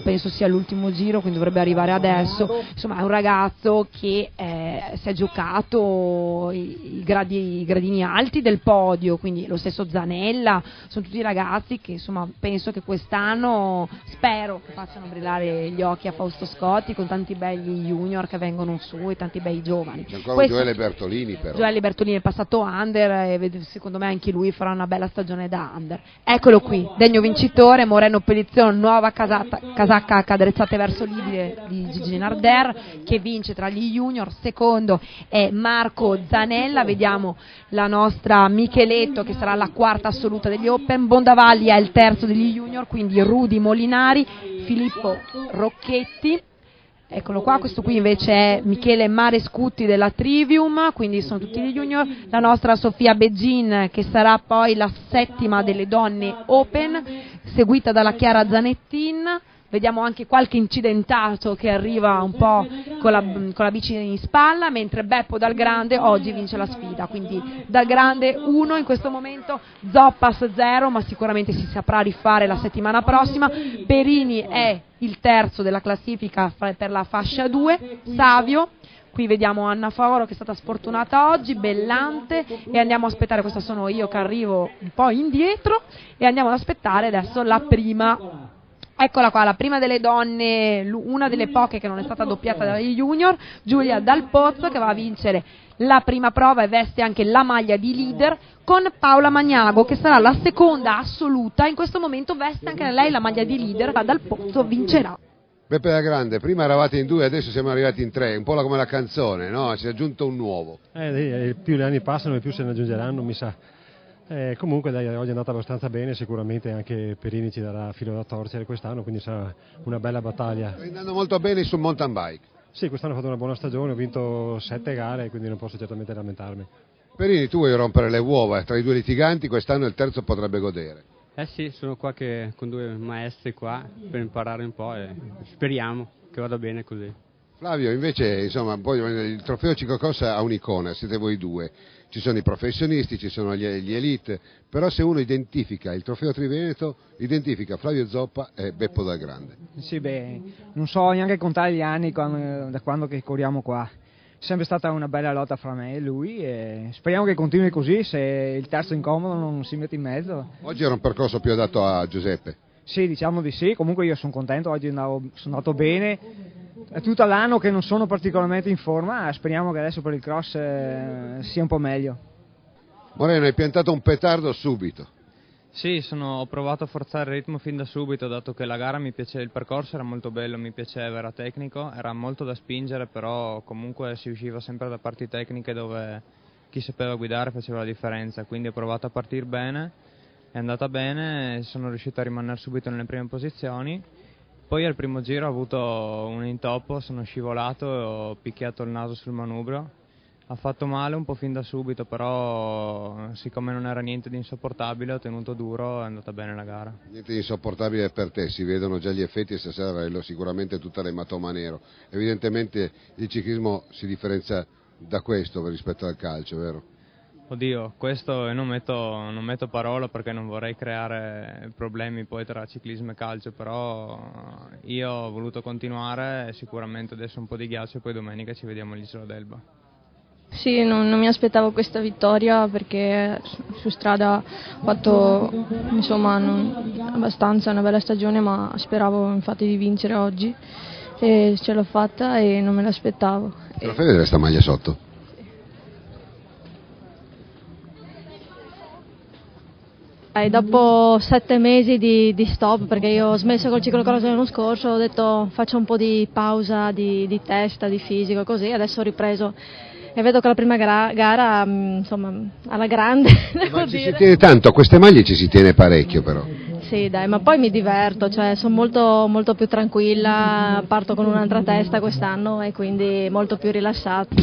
penso sia l'ultimo giro, quindi dovrebbe arrivare adesso. Insomma, è un ragazzo che si è giocato i gradini alti del podio, quindi lo stesso Zanella, sono tutti ragazzi che insomma penso che quest'anno spero che facciano brillare gli occhi a Fausto Scotti con tanti belli junior che vengono su e tanti bei giovani. C'è ancora Gioele Bertolini, però. Gioele Bertolini è passato under e secondo me anche lui farà una bella stagione da under. Eccolo qui, degno vincitore, Moreno Pellizzon, nuova casacca cadrezzate verso l'Ibile di Gigi Narder, che vince tra gli junior. Secondo è Marco Zanella, vediamo la nostra Micheletto che sarà la quarta assoluta degli Open, Bondavalli è il terzo degli junior, quindi Rudy Molinari, Filippo Rocchetti. Eccolo qua, questo qui invece è Michele Marescutti della Trivium, quindi sono tutti gli junior. La nostra Sofia Beggin che sarà poi la settima delle donne Open, seguita dalla Chiara Zanettin. Vediamo anche qualche incidentato che arriva un po' con la bici in spalla, mentre Beppo Dal Grande oggi vince la sfida, quindi Dal Grande 1 in questo momento, Zoppas 0, ma sicuramente si saprà rifare la settimana prossima. Perini è il terzo della classifica per la fascia 2, Savio Qui vediamo Anna Faoro che è stata sfortunata oggi, Bellante, e andiamo a aspettare, questa sono io che arrivo un po' indietro, e andiamo ad aspettare adesso la prima. Eccola qua, la prima delle donne, una delle poche che non è stata doppiata dagli junior, Giulia Dal Pozzo, che va a vincere la prima prova e veste anche la maglia di leader, con Paola Magnago che sarà la seconda assoluta, in questo momento veste anche lei la maglia di leader, ma Dal Pozzo vincerà. Beppe da Grande, prima eravate in 2, adesso siamo arrivati in 3, un po' come la canzone, no? Si è aggiunto un nuovo. Più gli anni passano e più se ne aggiungeranno, mi sa. Comunque dai, oggi è andata abbastanza bene, sicuramente anche Perini ci darà filo da torcere quest'anno, quindi sarà una bella battaglia. Sta andando molto bene sul mountain bike. Sì, quest'anno ho fatto una buona stagione, ho vinto 7 gare, quindi non posso certamente lamentarmi. Perini, tu vuoi rompere le uova tra i 2 litiganti, quest'anno il terzo potrebbe godere. Sì, sono qua con 2 maestri qua per imparare un po' e speriamo che vada bene così. Flavio, invece, insomma, poi il trofeo ciclocross ha un'icona, siete voi 2. Ci sono i professionisti, ci sono gli elite, però se uno identifica il trofeo Triveneto, identifica Flavio Zoppa e Beppo Dal Grande. Sì, non so neanche contare gli anni da quando che corriamo qua. È sempre stata una bella lotta fra me e lui e speriamo che continui così, se il terzo incomodo non si mette in mezzo. Oggi era un percorso più adatto a Giuseppe. Sì, diciamo di sì, comunque io sono contento, oggi sono andato bene, è tutto l'anno che non sono particolarmente in forma, speriamo che adesso per il cross sia un po' meglio. Moreno, hai piantato un petardo subito. Sì, ho provato a forzare il ritmo fin da subito, dato che la gara mi piaceva, il percorso era molto bello, mi piaceva, era tecnico, era molto da spingere, però comunque si usciva sempre da parti tecniche dove chi sapeva guidare faceva la differenza, quindi ho provato a partire bene, è andata bene, sono riuscito a rimanere subito nelle prime posizioni, poi al primo giro ho avuto un intoppo, sono scivolato e ho picchiato il naso sul manubrio. Ha fatto male un po' fin da subito, però siccome non era niente di insopportabile ho tenuto duro, è andata bene la gara. Niente di insopportabile per te, si vedono già gli effetti e stasera avrai sicuramente tutta l'ematoma nero. Evidentemente il ciclismo si differenzia da questo rispetto al calcio, vero? Oddio, questo non metto parola perché non vorrei creare problemi poi tra ciclismo e calcio, però io ho voluto continuare e sicuramente adesso un po' di ghiaccio e poi domenica ci vediamo all'Isola d'Elba. Sì, non mi aspettavo questa vittoria perché su strada ho fatto abbastanza una bella stagione, ma speravo infatti di vincere oggi e ce l'ho fatta e non me l'aspettavo. Te lo fai vedere sta maglia sotto? Dopo 7 mesi di stop, perché io ho smesso col ciclocross l'anno scorso, ho detto faccio un po' di pausa di testa, di fisico, così adesso ho ripreso. E vedo che la prima gara, alla grande, devo dire. Si tiene tanto, a queste maglie ci si tiene parecchio però. Sì, dai, ma poi mi diverto, cioè sono molto, molto più tranquilla, parto con un'altra testa quest'anno e quindi molto più rilassata.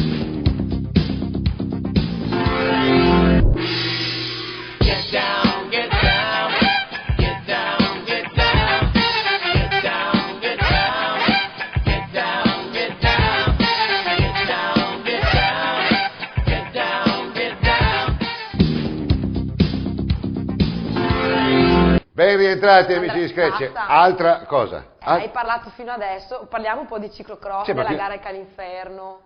Ben rientrati amici di Scratch, altra cosa. Hai parlato fino adesso, parliamo un po' di ciclocross, della gara al Calinferno,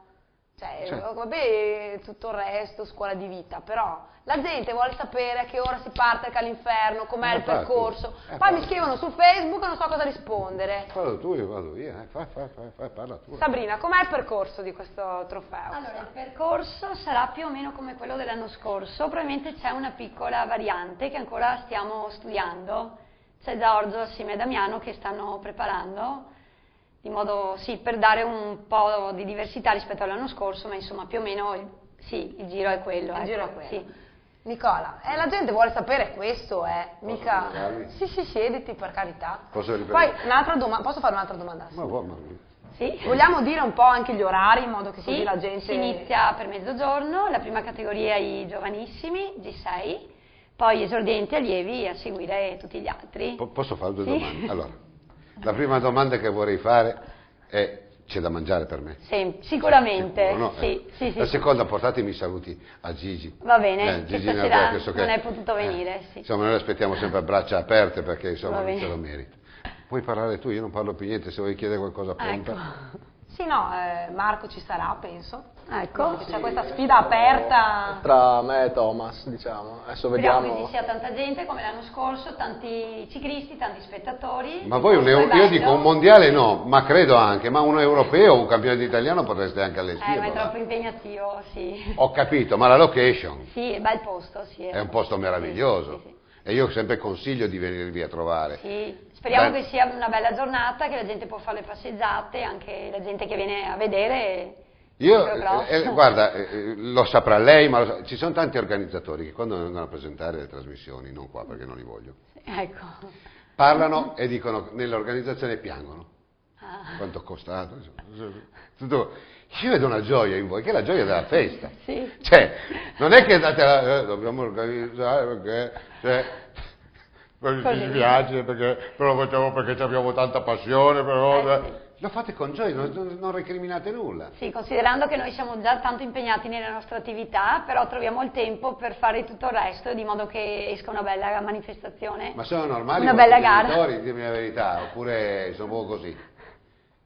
vabbè tutto il resto, scuola di vita, però la gente vuole sapere a che ora si parte al Calinferno, com'è il percorso, poi mi scrivono su Facebook e non so cosa rispondere. Fallo tu, io vado via, parla tu. Sabrina, com'è il percorso di questo trofeo? Allora, il percorso sarà più o meno come quello dell'anno scorso, probabilmente c'è una piccola variante che ancora stiamo studiando, c'è Giorgio assieme a Damiano che stanno preparando, di modo per dare un po' di diversità rispetto all'anno scorso, ma insomma più o meno il giro è quello. Il giro è quello. Sì. Nicola, la gente vuole sapere questo, mica... Sì, siediti per carità. Posso ripetere? Poi un'altra domanda, posso fare un'altra domanda? Sì. Vogliamo dire un po' anche gli orari in modo che così la gente... Si inizia per mezzogiorno, la prima categoria i giovanissimi, G6, poi gli esordienti allievi a seguire tutti gli altri. Posso fare 2 domande? Allora, la prima domanda che vorrei fare è: c'è da mangiare per me? Sì, sicuramente. No? Sì. La seconda, portatemi i saluti a Gigi. Va bene, Gigi stasera che non è potuto venire. Sì. Insomma, noi l'aspettiamo sempre a braccia aperte perché insomma non se lo merita. Puoi parlare tu, io non parlo più niente, se vuoi chiedere qualcosa pronta. Ecco. Sì, no, Marco ci sarà, penso. Ecco. C'è questa sfida aperta. Tra me e Thomas, diciamo. Adesso Speriamo vediamo. che ci sia tanta gente come l'anno scorso, tanti ciclisti, tanti spettatori. Ma voi io dico un mondiale no, ma credo anche, ma un europeo, un campionato italiano potreste anche allestirlo. Ma è troppo impegnativo, sì. Ho capito, ma la location Sì, è bel posto, sì. è un posto meraviglioso. Sì. E io sempre consiglio di venirvi a trovare. Sì. Speriamo che sia una bella giornata, che la gente può fare le passeggiate, anche la gente che viene a vedere. Guarda, lo saprà lei, ma ci sono tanti organizzatori che quando vengono a presentare le trasmissioni, non qua perché non li voglio, Ecco. parlano e dicono nell'organizzazione piangono. Quanto è costato? Tutto. Io vedo una gioia in voi, che è la gioia della festa. Sì. Cioè, non è che date dobbiamo organizzare perché ci piace, perché però lo facciamo perché abbiamo tanta passione, però lo fate con gioia, non recriminate nulla. Sì, considerando che noi siamo già tanto impegnati nella nostra attività, però troviamo il tempo per fare tutto il resto, di modo che esca una bella manifestazione. Ma sono normali una bella gara. genitori, dimmi la verità, oppure sono un po' così?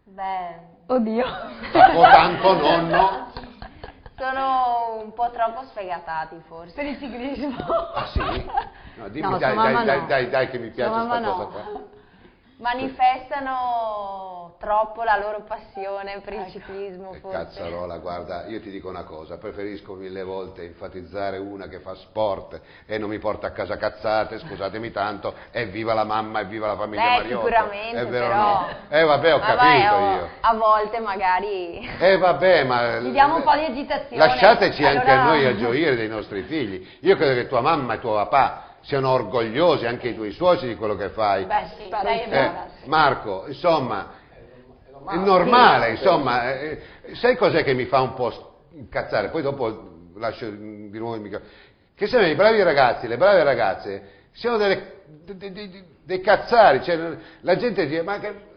Beh, oddio. O tanto nonno? Sono un po' troppo sfegatati forse. Per il ciclismo. Ah sì? No, dimmi No, dai che mi piace questa cosa qua. Manifestano troppo la loro passione per il ciclismo forse. Cazzarola, guarda, io ti dico una cosa, preferisco 1000 volte enfatizzare una che fa sport e non mi porta a casa cazzate, scusatemi tanto, evviva la mamma, evviva la famiglia Mariotto. Sicuramente, è vero, però... no? Vabbè, ho capito io. A volte magari... Vabbè, ma... Gli diamo un po' di agitazione. Lasciateci allora... anche a noi a gioire dei nostri figli. Io credo che tua mamma e tuo papà siano orgogliosi, anche i tuoi suoceri, di quello che fai. Beh sì, lei è brava. Marco, insomma, è normale, insomma, sai cos'è che mi fa un po' incazzare? Poi dopo lascio di nuovo il microfono. Che sembra i bravi ragazzi, le brave ragazze, siano dei cazzari, cioè la gente dice, ma che...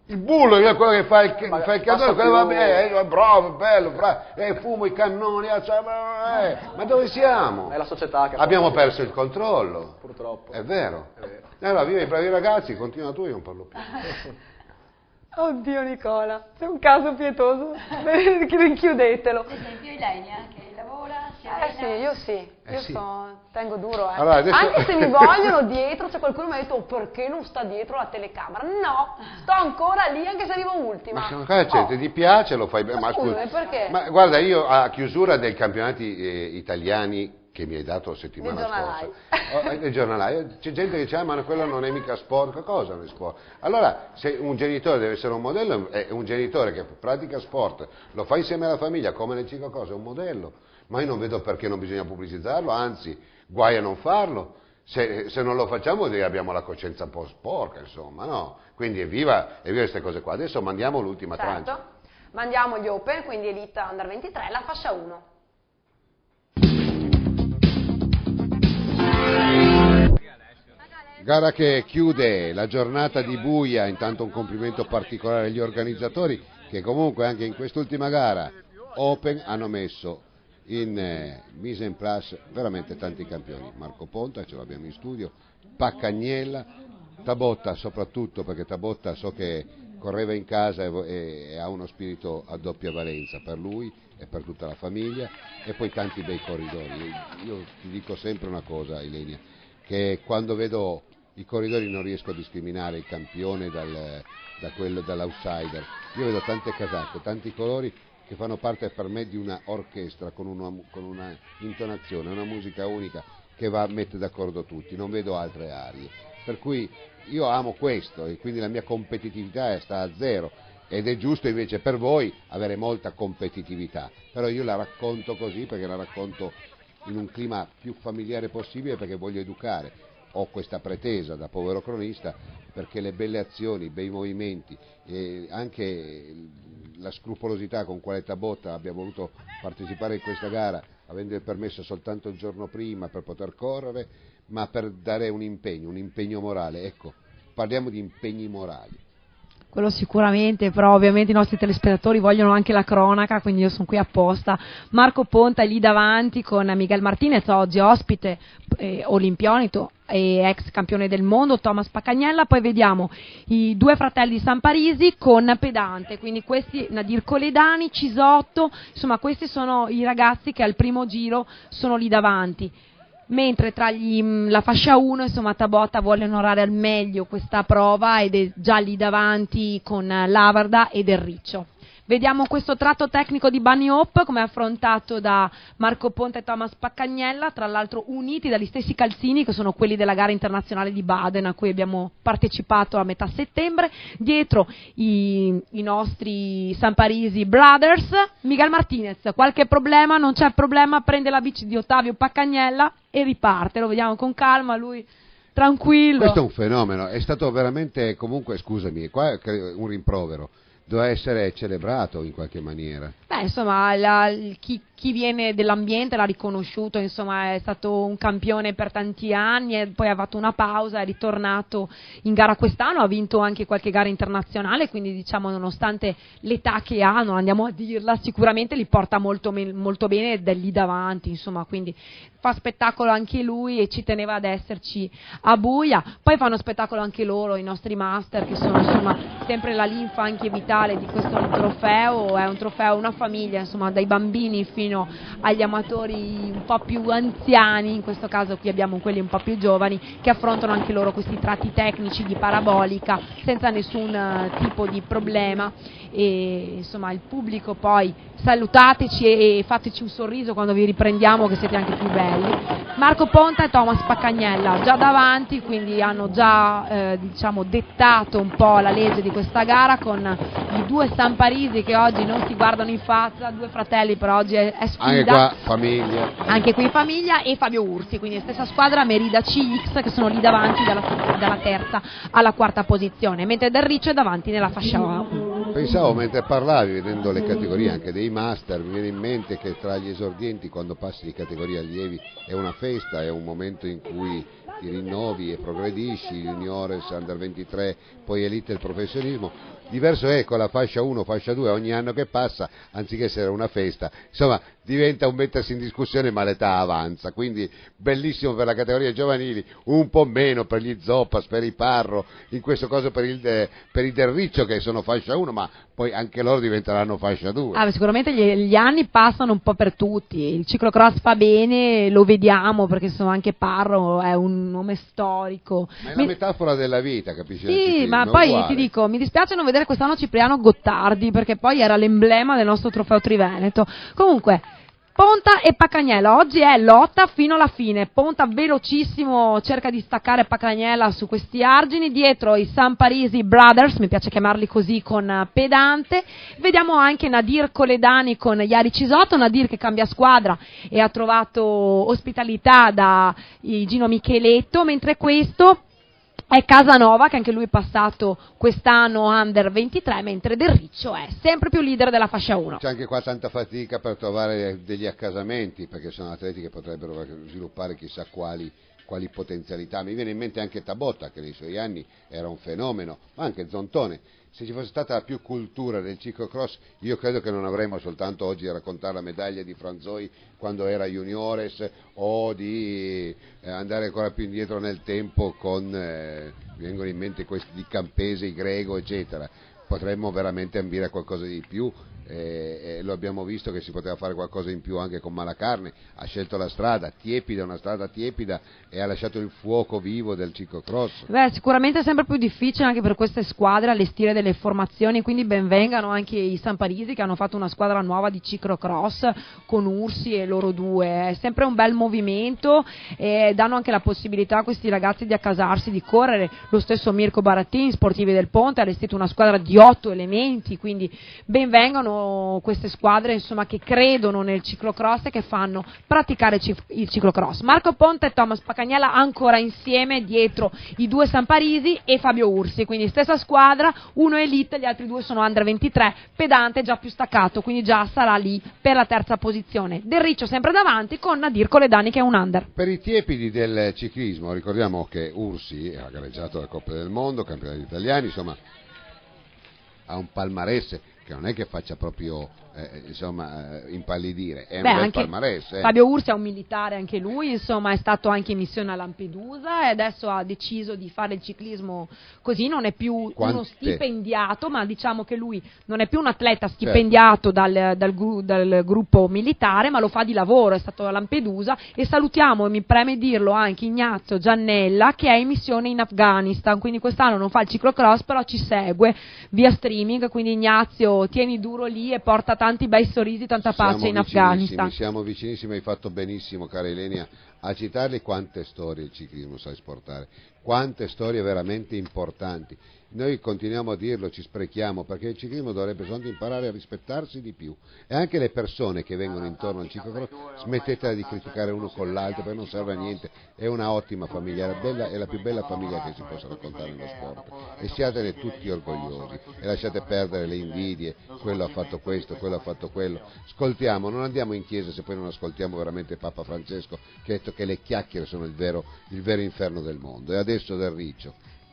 Il bullo è quello che fa il cannone, quello va bene, bravo, bello, fumo i cannoni, ma dove siamo? È la società che abbiamo perso il controllo. Purtroppo. È vero. Allora, viva i bravi ragazzi, continua tu, io non parlo più. Oddio Nicola, sei un caso pietoso, rinchiudetelo. Per esempio Ilenia, che lavora, si tengo duro. Allora, adesso... Anche se mi vogliono dietro, c'è qualcuno che mi ha detto perché non sta dietro la telecamera. No, sto ancora lì anche se arrivo ultima. Ma se non gente ti piace, lo fai bene. Ma scusa, perché? Ma guarda, io a chiusura dei campionati italiani che mi hai dato settimana scorsa, del giornalaio, c'è gente che dice, ma quello non è mica sport. Cosa non è sport? Allora, se un genitore deve essere un modello, è un genitore che pratica sport, lo fa insieme alla famiglia, come nel cinque cose, è un modello. Ma io non vedo perché non bisogna pubblicizzarlo, anzi, guai a non farlo. Se non lo facciamo abbiamo la coscienza un po' sporca, insomma, no? Quindi evviva queste cose qua. Adesso mandiamo l'ultima trancia. Mandiamo gli Open, quindi Elite Under 23, la fascia 1. Gara che chiude la giornata di buia, intanto un complimento particolare agli organizzatori che comunque anche in quest'ultima gara Open hanno messo in mise en place veramente tanti campioni. Marco Ponta, ce l'abbiamo in studio, Paccagnella, Tabotta soprattutto, perché Tabotta so che correva in casa e ha uno spirito a doppia valenza per lui e per tutta la famiglia, e poi tanti bei corridori. Io ti dico sempre una cosa, Ilenia, che quando vedo i corridori non riesco a discriminare il campione dall'outsider. Io vedo tante casacche, tanti colori che fanno parte per me di una orchestra con una intonazione, una musica unica che mette d'accordo tutti, non vedo altre arie. Per cui io amo questo e quindi la mia competitività sta a zero, ed è giusto invece per voi avere molta competitività, però io la racconto così perché la racconto in un clima più familiare possibile, perché voglio educare. Ho questa pretesa da povero cronista, perché le belle azioni, i bei movimenti e anche la scrupolosità con quale Tabotta abbia voluto partecipare in questa gara, avendo il permesso soltanto il giorno prima per poter correre, ma per dare un impegno morale. Ecco, parliamo di impegni morali. quello sicuramente, però ovviamente i nostri telespettatori vogliono anche la cronaca, quindi io sono qui apposta. Marco Ponta è lì davanti con Miguel Martinez, oggi ospite, olimpionico e ex campione del mondo, Thomas Paccagnella. Poi vediamo i due fratelli di San Parisi con Pedante, quindi questi Nadir Coledani, Cisotto, insomma questi sono i ragazzi che al primo giro sono lì davanti. Mentre tra la fascia 1, insomma, Tabota vuole onorare al meglio questa prova ed è già lì davanti con Lavarda e Del Riccio. Vediamo questo tratto tecnico di Bunny Hope, come affrontato da Marco Ponta e Thomas Paccagnella, tra l'altro uniti dagli stessi calzini che sono quelli della gara internazionale di Baden a cui abbiamo partecipato a metà settembre. Dietro i nostri San Parisi Brothers, Miguel Martinez, qualche problema? Non c'è problema, prende la bici di Ottavio Paccagnella e riparte, lo vediamo con calma, lui tranquillo. Questo è un fenomeno, è stato veramente, comunque scusami, qua un rimprovero. Doveva essere celebrato in qualche maniera. Beh, insomma, chi viene dell'ambiente l'ha riconosciuto, insomma, è stato un campione per tanti anni e poi ha fatto una pausa, è ritornato in gara quest'anno, ha vinto anche qualche gara internazionale, quindi diciamo nonostante l'età che ha, non andiamo a dirla, sicuramente li porta molto bene ed è lì davanti, insomma, quindi fa spettacolo anche lui e ci teneva ad esserci a Buia. Poi fanno spettacolo anche loro, i nostri master, che sono insomma sempre la linfa anche vitale di questo trofeo. È un trofeo, una famiglia, insomma, dai bambini fino agli amatori un po' più anziani, in questo caso qui abbiamo quelli un po' più giovani, che affrontano anche loro questi tratti tecnici di parabolica senza nessun tipo di problema. E insomma il pubblico, poi salutateci e fateci un sorriso quando vi riprendiamo, che siete anche più belli. Marco Ponta e Thomas Paccagnella già davanti, quindi hanno già diciamo dettato un po' la legge di questa gara, con i due San Parisi che oggi non si guardano in faccia, due fratelli, però oggi è sfida. Anche qua famiglia. Anche qui famiglia, e Fabio Ursi, quindi stessa squadra, Merida CX, che sono lì davanti dalla terza alla quarta posizione, mentre Del Riccio è davanti nella fascia A. Pensavo mentre parlavi, vedendo le categorie anche dei master, mi viene in mente che tra gli esordienti, quando passi di categoria allievi, è una festa, è un momento in cui ti rinnovi e progredisci, juniores, under 23, poi elite e il professionismo. Diverso è con la fascia 1, fascia 2, ogni anno che passa, anziché essere una festa, insomma diventa un mettersi in discussione, ma l'età avanza, quindi bellissimo per la categoria giovanili, un po' meno per gli Zoppas, per i Parro, in questo caso per i Del Riccio che sono fascia 1, ma poi anche loro diventeranno fascia 2. Sicuramente gli anni passano un po' per tutti, il ciclocross fa bene, lo vediamo, perché insomma anche Parro è un nome storico. Ma è la metafora della vita, capisci? Sì, ma poi uguale. Ti dico, mi dispiace non vedere quest'anno Cipriano Gottardi, perché poi era l'emblema del nostro trofeo Triveneto. Comunque Ponta e Paccagnella, oggi è lotta fino alla fine. Ponta velocissimo, cerca di staccare Paccagnella su questi argini, dietro i San Parisi Brothers, mi piace chiamarli così, con Pedante. Vediamo anche Nadir Coledani con Iari Cisotto, Nadir che cambia squadra e ha trovato ospitalità da Gino Micheletto, mentre questo è Casanova, che anche lui è passato quest'anno under 23, mentre Del Riccio è sempre più leader della fascia 1. C'è anche qua tanta fatica per trovare degli accasamenti, perché sono atleti che potrebbero sviluppare chissà quali potenzialità. Mi viene in mente anche Tabotta, che nei suoi anni era un fenomeno, ma anche Zontone. Se ci fosse stata più cultura del ciclocross, io credo che non avremmo soltanto oggi a raccontare la medaglia di Franzoi quando era juniores, o di andare ancora più indietro nel tempo con, mi vengono in mente questi di Campese, Grego, eccetera. Potremmo veramente ambire a qualcosa di più. Lo abbiamo visto che si poteva fare qualcosa in più anche con Malacarne, ha scelto la strada tiepida, una strada tiepida, e ha lasciato il fuoco vivo del ciclocross. Sicuramente è sempre più difficile anche per queste squadre allestire delle formazioni, quindi benvengano anche i San Parisi che hanno fatto una squadra nuova di ciclocross con Ursi e loro due. È sempre un bel movimento e danno anche la possibilità a questi ragazzi di accasarsi, di correre. Lo stesso Mirko Barattin, Sportivi del Ponte, ha allestito una squadra di 8 elementi, quindi benvengano queste squadre, insomma, che credono nel ciclocross e che fanno praticare il ciclocross. Marco Ponta e Thomas Paccagnella ancora insieme, dietro i due San Parisi e Fabio Ursi, quindi stessa squadra, uno è elite, gli altri due sono under 23, Pedante già più staccato, quindi già sarà lì per la terza posizione. Del Riccio sempre davanti con Nadir Coledani che è un under. Per i tiepidi del ciclismo ricordiamo che Ursi ha gareggiato la Coppa del Mondo, campionati italiani, insomma ha un palmarès che non è che faccia proprio impallidire, è un bel palmarès. Fabio Ursi è un militare anche lui, insomma è stato anche in missione a Lampedusa e adesso ha deciso di fare il ciclismo così, non è più uno stipendiato, ma diciamo che lui non è più un atleta stipendiato dal gruppo militare, ma lo fa di lavoro, è stato a Lampedusa. E salutiamo, e mi preme dirlo, anche Ignazio Giannella, che è in missione in Afghanistan, quindi quest'anno non fa il ciclocross, però ci segue via streaming, quindi Ignazio tieni duro lì e porta tanti bei sorrisi, tanta pace in Afghanistan. Siamo vicinissimi, hai fatto benissimo, cara Ilenia, a citarli. Quante storie il ciclismo sa esportare, quante storie veramente importanti. Noi continuiamo a dirlo, ci sprechiamo, perché il ciclismo dovrebbe soltanto imparare a rispettarsi di più, e anche le persone che vengono intorno al ciclocross, smettetela di criticare uno con l'altro, perché non serve a niente, è una ottima famiglia, è la più bella famiglia che si possa raccontare nello sport, e siatene tutti orgogliosi e lasciate perdere le invidie, quello ha fatto questo, quello ha fatto quello. Ascoltiamo, non andiamo in chiesa se poi non ascoltiamo veramente Papa Francesco, che ha detto che le chiacchiere sono il vero inferno del mondo. E adesso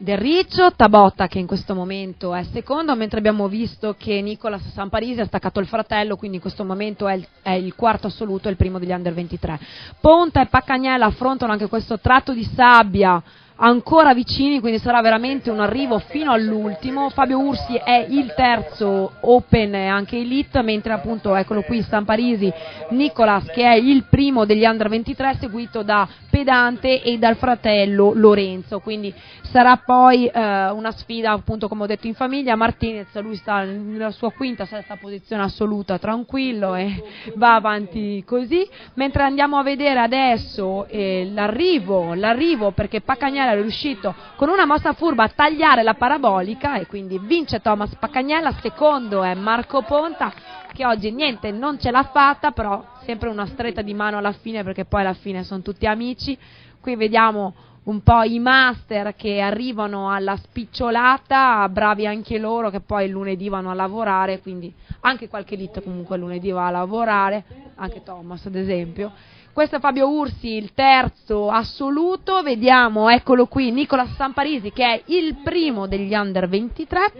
Del Riccio, Tabotta che in questo momento è secondo, mentre abbiamo visto che Nicolas Samparisi ha staccato il fratello, quindi in questo momento è il quarto assoluto, è il primo degli under 23. Ponta e Paccagnella affrontano anche questo tratto di sabbia ancora vicini, quindi sarà veramente un arrivo fino all'ultimo. Fabio Ursi è il terzo Open e anche Elite, mentre appunto eccolo qui Samparisi, Nicolas che è il primo degli under 23, seguito da Pedante e dal fratello Lorenzo, quindi sarà poi una sfida appunto come ho detto in famiglia. Martinez, lui sta nella sua quinta, sesta posizione assoluta, tranquillo, e va avanti così, mentre andiamo a vedere adesso l'arrivo, perché Paccagnella è riuscito con una mossa furba a tagliare la parabolica e quindi vince Thomas Paccagnella. Secondo è Marco Ponta, che oggi niente non ce l'ha fatta, però sempre una stretta di mano alla fine, perché poi alla fine sono tutti amici. Qui vediamo un po' i master che arrivano alla spicciolata, bravi anche loro, che poi il lunedì vanno a lavorare, quindi anche qualche elite comunque lunedì va a lavorare, anche Thomas ad esempio. Questo è Fabio Ursi, il terzo assoluto. Vediamo, eccolo qui, Nicolas Samparisi che è il primo degli under 23.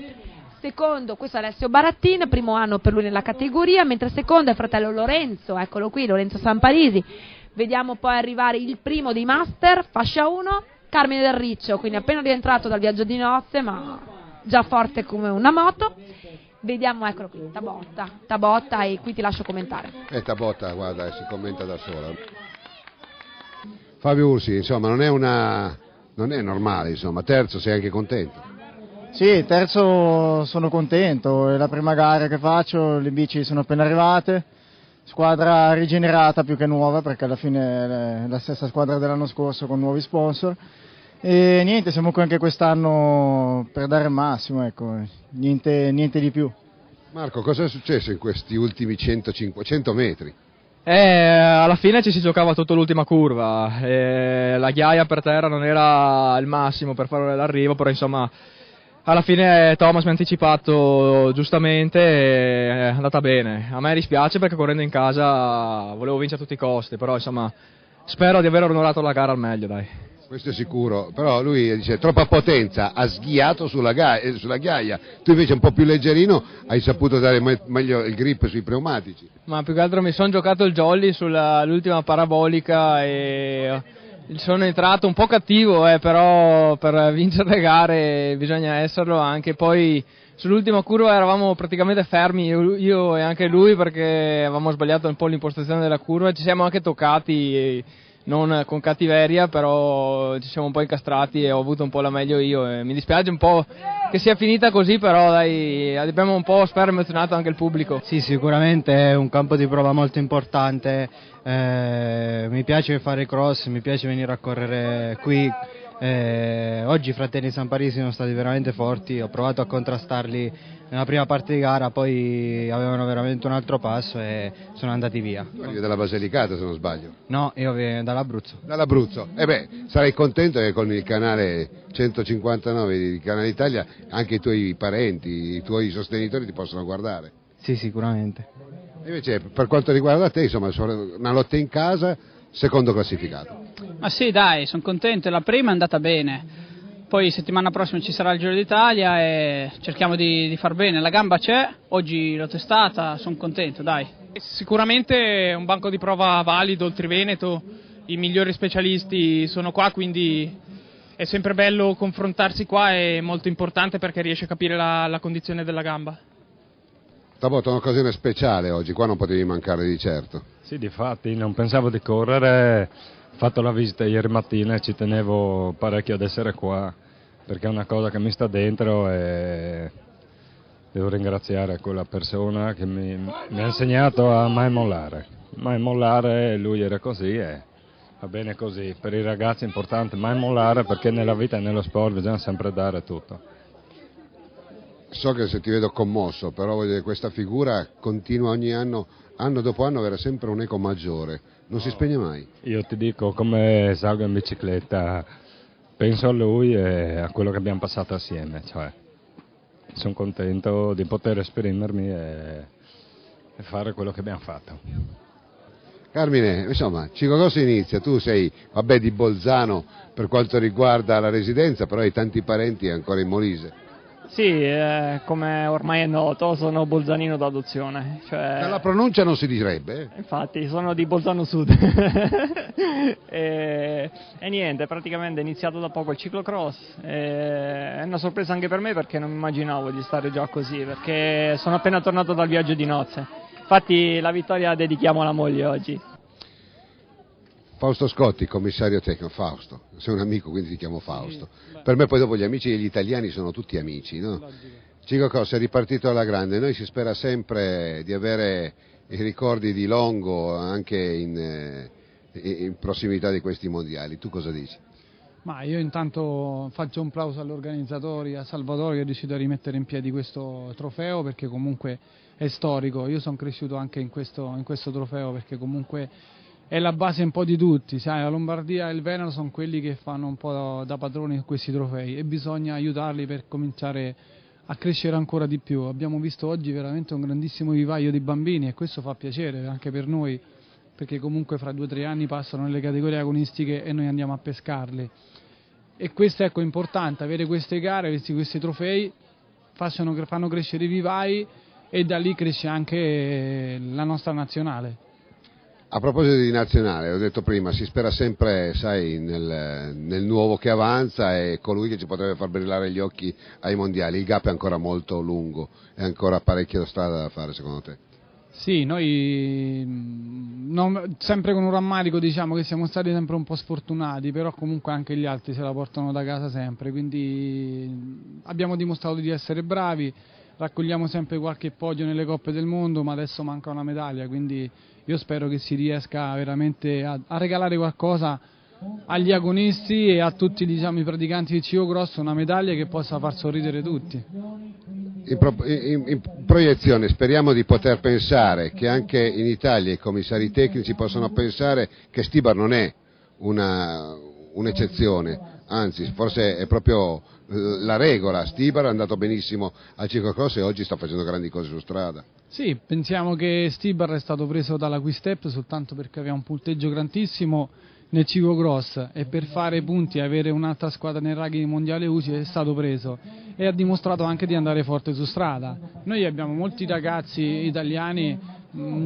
Secondo, questo è Alessio Barattin, primo anno per lui nella categoria, mentre secondo è fratello Lorenzo, eccolo qui, Lorenzo Samparisi. Vediamo poi arrivare il primo dei master, fascia 1, Carmine Del Riccio, quindi appena rientrato dal viaggio di nozze, ma già forte come una moto. Vediamo, eccolo qui, Tabotta, e qui ti lascio commentare. Tabotta, guarda, si commenta da sola. Fabio Ursi, insomma, non è normale, insomma, terzo, sei anche contento? Sì, terzo sono contento, è la prima gara che faccio, le bici sono appena arrivate, squadra rigenerata più che nuova, perché alla fine è la stessa squadra dell'anno scorso con nuovi sponsor. E niente, siamo qui anche quest'anno per dare il massimo, ecco, niente di più. Marco, cosa è successo in questi ultimi 100 metri? Alla fine ci si giocava tutta l'ultima curva, la ghiaia per terra non era il massimo per fare l'arrivo, però insomma alla fine Thomas mi ha anticipato giustamente e è andata bene. A me dispiace perché correndo in casa volevo vincere a tutti i costi, però insomma spero di aver onorato la gara al meglio, dai. Questo è sicuro, però lui dice troppa potenza, ha sghiato sulla ghiaia, tu invece un po' più leggerino hai saputo dare meglio il grip sui pneumatici. Ma più che altro mi sono giocato il jolly sull'ultima parabolica e sono entrato un po' cattivo, però per vincere le gare bisogna esserlo anche. Poi sull'ultima curva eravamo praticamente fermi, io e anche lui, perché avevamo sbagliato un po' l'impostazione della curva, ci siamo anche toccati, non con cattiveria, però ci siamo un po' incastrati e ho avuto un po' la meglio io e mi dispiace un po' che sia finita così, però dai, abbiamo un po', spero, emozionato anche il pubblico. Sì, sicuramente è un campo di prova molto importante, mi piace fare cross, mi piace venire a correre qui. Oggi i fratelli Samparisi sono stati veramente forti, ho provato a contrastarli nella prima parte di gara, poi avevano veramente un altro passo e sono andati via. Io dalla Basilicata, se non sbaglio. No, io vengo dall'Abruzzo. Dall'Abruzzo, sarai contento che con il canale 159 di Canale Italia anche i tuoi parenti, i tuoi sostenitori ti possano guardare. Sì, sicuramente. Invece per quanto riguarda te, insomma, una lotta in casa, secondo classificato. Ma sì, dai, sono contento, la prima è andata bene, Poi settimana prossima ci sarà il Giro d'Italia e cerchiamo di far bene. La gamba c'è, oggi l'ho testata, sono contento, dai. Sicuramente è un banco di prova valido il Triveneto, i migliori specialisti sono qua, quindi è sempre bello confrontarsi qua, è molto importante perché riesce a capire la condizione della gamba. Tabotto, un'occasione speciale oggi, qua non potevi mancare di certo. Sì, difatti non pensavo di correre, ho fatto la visita ieri mattina e ci tenevo parecchio ad essere qua, perché è una cosa che mi sta dentro e devo ringraziare quella persona che mi ha insegnato a mai mollare, lui era così e va bene così. Per i ragazzi è importante mai mollare, perché nella vita e nello sport bisogna sempre dare tutto. So che se ti vedo commosso, però voglio dire, questa figura continua ogni anno dopo anno, avere sempre un eco maggiore, non si spegne mai. Io ti dico, come salgo in bicicletta, penso a lui e a quello che abbiamo passato assieme, cioè sono contento di poter esprimermi e fare quello che abbiamo fatto. Carmine, insomma, Ciclocross inizia, tu sei, di Bolzano per quanto riguarda la residenza, però hai tanti parenti ancora in Molise. Sì, come ormai è noto, sono bolzanino d'adozione. La pronuncia non si direbbe. Infatti, sono di Bolzano Sud. e niente, praticamente è iniziato da poco il ciclocross. È una sorpresa anche per me, perché non mi immaginavo di stare già così, perché sono appena tornato dal viaggio di nozze. Infatti la vittoria la dedichiamo alla moglie oggi. Fausto Scotti, commissario tecnico. Fausto, sei un amico, quindi ti chiamo Fausto. Per me poi dopo gli amici degli italiani sono tutti amici, no? Ciclocross è ripartito alla grande, noi si spera sempre di avere i ricordi di Longo anche in prossimità di questi mondiali. Tu cosa dici? Ma io intanto faccio un plauso agli organizzatori, a Salvatore, che è riuscito a rimettere in piedi questo trofeo, perché comunque è storico. Io sono cresciuto anche in questo trofeo, perché comunque è la base un po' di tutti, sai, la Lombardia e il Veneto sono quelli che fanno un po' da padroni in questi trofei e bisogna aiutarli per cominciare a crescere ancora di più. Abbiamo visto oggi veramente un grandissimo vivaio di bambini e questo fa piacere anche per noi, perché comunque fra 2 o 3 anni passano nelle categorie agonistiche e noi andiamo a pescarli. E questo è importante, avere queste gare, questi trofei fanno crescere i vivai e da lì cresce anche la nostra nazionale. A proposito di nazionale, ho detto prima, si spera sempre, sai, nel nuovo che avanza e colui che ci potrebbe far brillare gli occhi ai mondiali. Il gap è ancora molto lungo, è ancora parecchia strada da fare, secondo te? Sì, noi sempre con un rammarico diciamo che siamo stati sempre un po' sfortunati, però comunque anche gli altri se la portano da casa sempre, quindi abbiamo dimostrato di essere bravi, raccogliamo sempre qualche podio nelle coppe del mondo, ma adesso manca una medaglia, quindi io spero che si riesca veramente a regalare qualcosa agli agonisti e a tutti, diciamo, i praticanti di ciclocross, una medaglia che possa far sorridere tutti. In proiezione speriamo di poter pensare che anche in Italia i commissari tecnici possano pensare che Stibar non è un'eccezione, anzi forse è proprio la regola. Stibar è andato benissimo al ciclocross e oggi sta facendo grandi cose su strada. Sì, pensiamo che Stibar è stato preso dalla Quick-Step soltanto perché aveva un punteggio grandissimo nel ciclocross e per fare punti e avere un'altra squadra nel ranking mondiale UCI è stato preso e ha dimostrato anche di andare forte su strada. Noi abbiamo molti ragazzi italiani,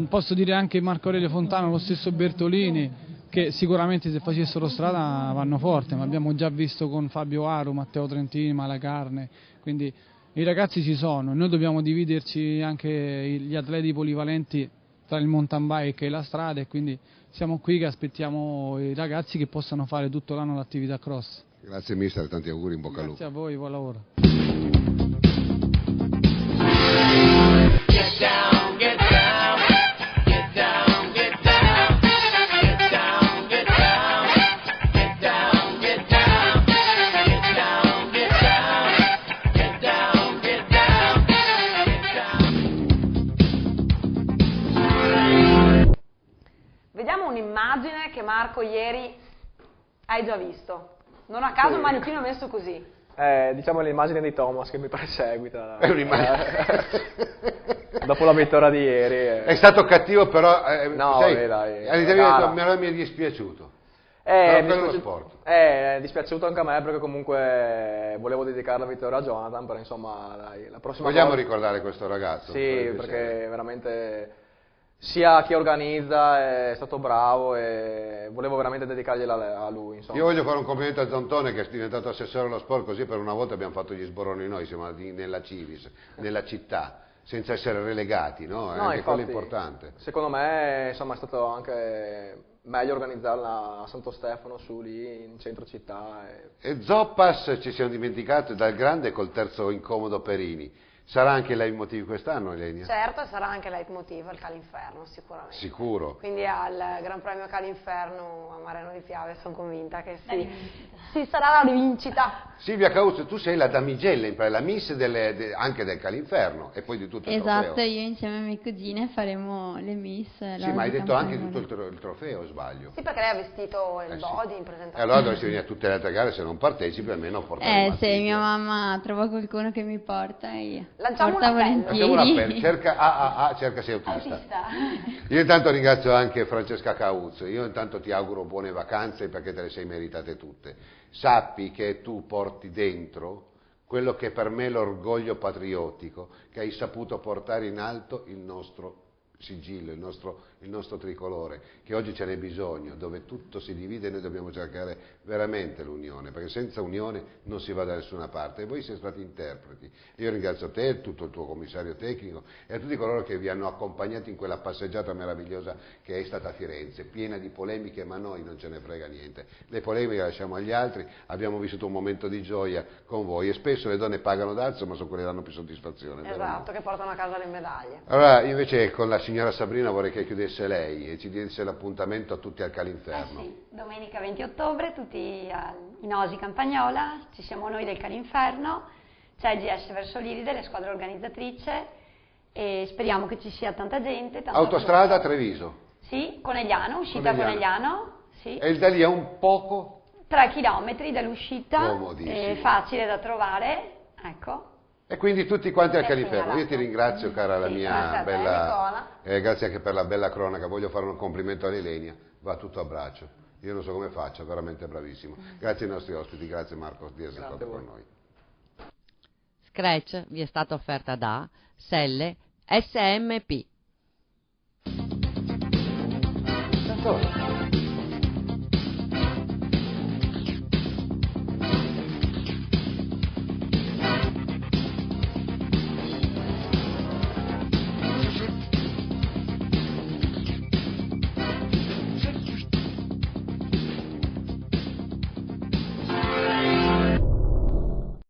posso dire anche Marco Aurelio Fontana, lo stesso Bertolini, che sicuramente se facessero strada vanno forte, ma abbiamo già visto con Fabio Aru, Matteo Trentini, Malacarne, quindi i ragazzi ci sono. Noi dobbiamo dividerci anche gli atleti polivalenti tra il mountain bike e la strada e quindi siamo qui che aspettiamo i ragazzi che possano fare tutto l'anno l'attività cross. Grazie mister, tanti auguri, in bocca al lupo. Grazie a voi, buon lavoro. Vediamo un'immagine che Marco ieri hai già visto. Non a caso il manichino è messo così. Diciamo l'immagine di Thomas che mi perseguita. È un'immagine. Dopo la vittoria di ieri. È stato cattivo però, no, sai, dai, all'interno mi è dispiaciuto. Quello è lo sport. È dispiaciuto anche a me perché comunque volevo dedicare la vittoria a Jonathan, però insomma dai, la prossima Vogliamo ricordare questo ragazzo? Sì, perché veramente sia chi organizza è stato bravo e volevo veramente dedicargliela a lui. Insomma. Io voglio fare un complimento a Zontone che è diventato assessore allo sport, così per una volta abbiamo fatto gli sboroni noi, siamo andati nella Civis, nella città, senza essere relegati, no? È anche quello importante. Secondo me insomma, è stato anche meglio organizzarla a Santo Stefano, su lì in centro città. E Zoppas ci siamo dimenticati dal grande col terzo incomodo Perini. Sarà anche il leitmotiv quest'anno, Elenia? Certo, sarà anche il leitmotiv al Calinferno, sicuramente. Sicuro. Quindi al Gran Premio Calinferno a Mareno di Piave sono convinta che sì, sarà la rivincita. Silvia Cauzzo, tu sei la damigella, la miss anche del Calinferno e poi di tutto il trofeo. Esatto, io insieme a mie cugine faremo le miss. Sì, ma hai detto anche tutto il trofeo, sbaglio? Sì, perché lei ha vestito il body in presentazione. E allora dovresti venire a tutte le altre gare, se non partecipi almeno portare se mia mamma trova qualcuno che mi porta, io lanciamo porta volentieri. Cerca sei autista. Io intanto ringrazio anche Francesca Cauzzo, io intanto ti auguro buone vacanze perché te le sei meritate tutte. Sappi che tu porti dentro quello che per me è l'orgoglio patriottico, che hai saputo portare in alto il nostro sigillo, il nostro tricolore, che oggi ce n'è bisogno, dove tutto si divide e noi dobbiamo cercare veramente l'unione, perché senza unione non si va da nessuna parte. E voi siete stati interpreti. Io ringrazio te, tutto il tuo commissario tecnico e a tutti coloro che vi hanno accompagnati in quella passeggiata meravigliosa che è stata a Firenze, piena di polemiche, ma a noi non ce ne frega niente. Le polemiche le lasciamo agli altri, abbiamo vissuto un momento di gioia con voi e spesso le donne pagano d'alzo, ma sono quelle che danno più soddisfazione. Esatto, che portano a casa le medaglie. Allora, invece con la signora Sabrina vorrei che chiudesse lei e ci desse l'appuntamento a tutti al Calinferno. Sì, domenica 20 ottobre, tutti in Osi Campagnola, ci siamo noi del Calinferno, c'è GS Versoliride, le squadre organizzatrice, e speriamo che ci sia tanta gente. Autostrada a Treviso? Sì, Conegliano, uscita Conegliano. Sì. E da lì a un poco? 3 chilometri dall'uscita, facile da trovare, ecco. E quindi tutti quanti al Calinferno. Io ti ringrazio, cara la mia bella, grazie anche per la bella cronaca. Voglio fare un complimento all'Elenia, va tutto a braccio. Io non so come faccio, è veramente bravissimo. Grazie ai nostri ospiti, grazie Marco di essere stato con noi. Scratch vi è stata offerta da Selle SMP.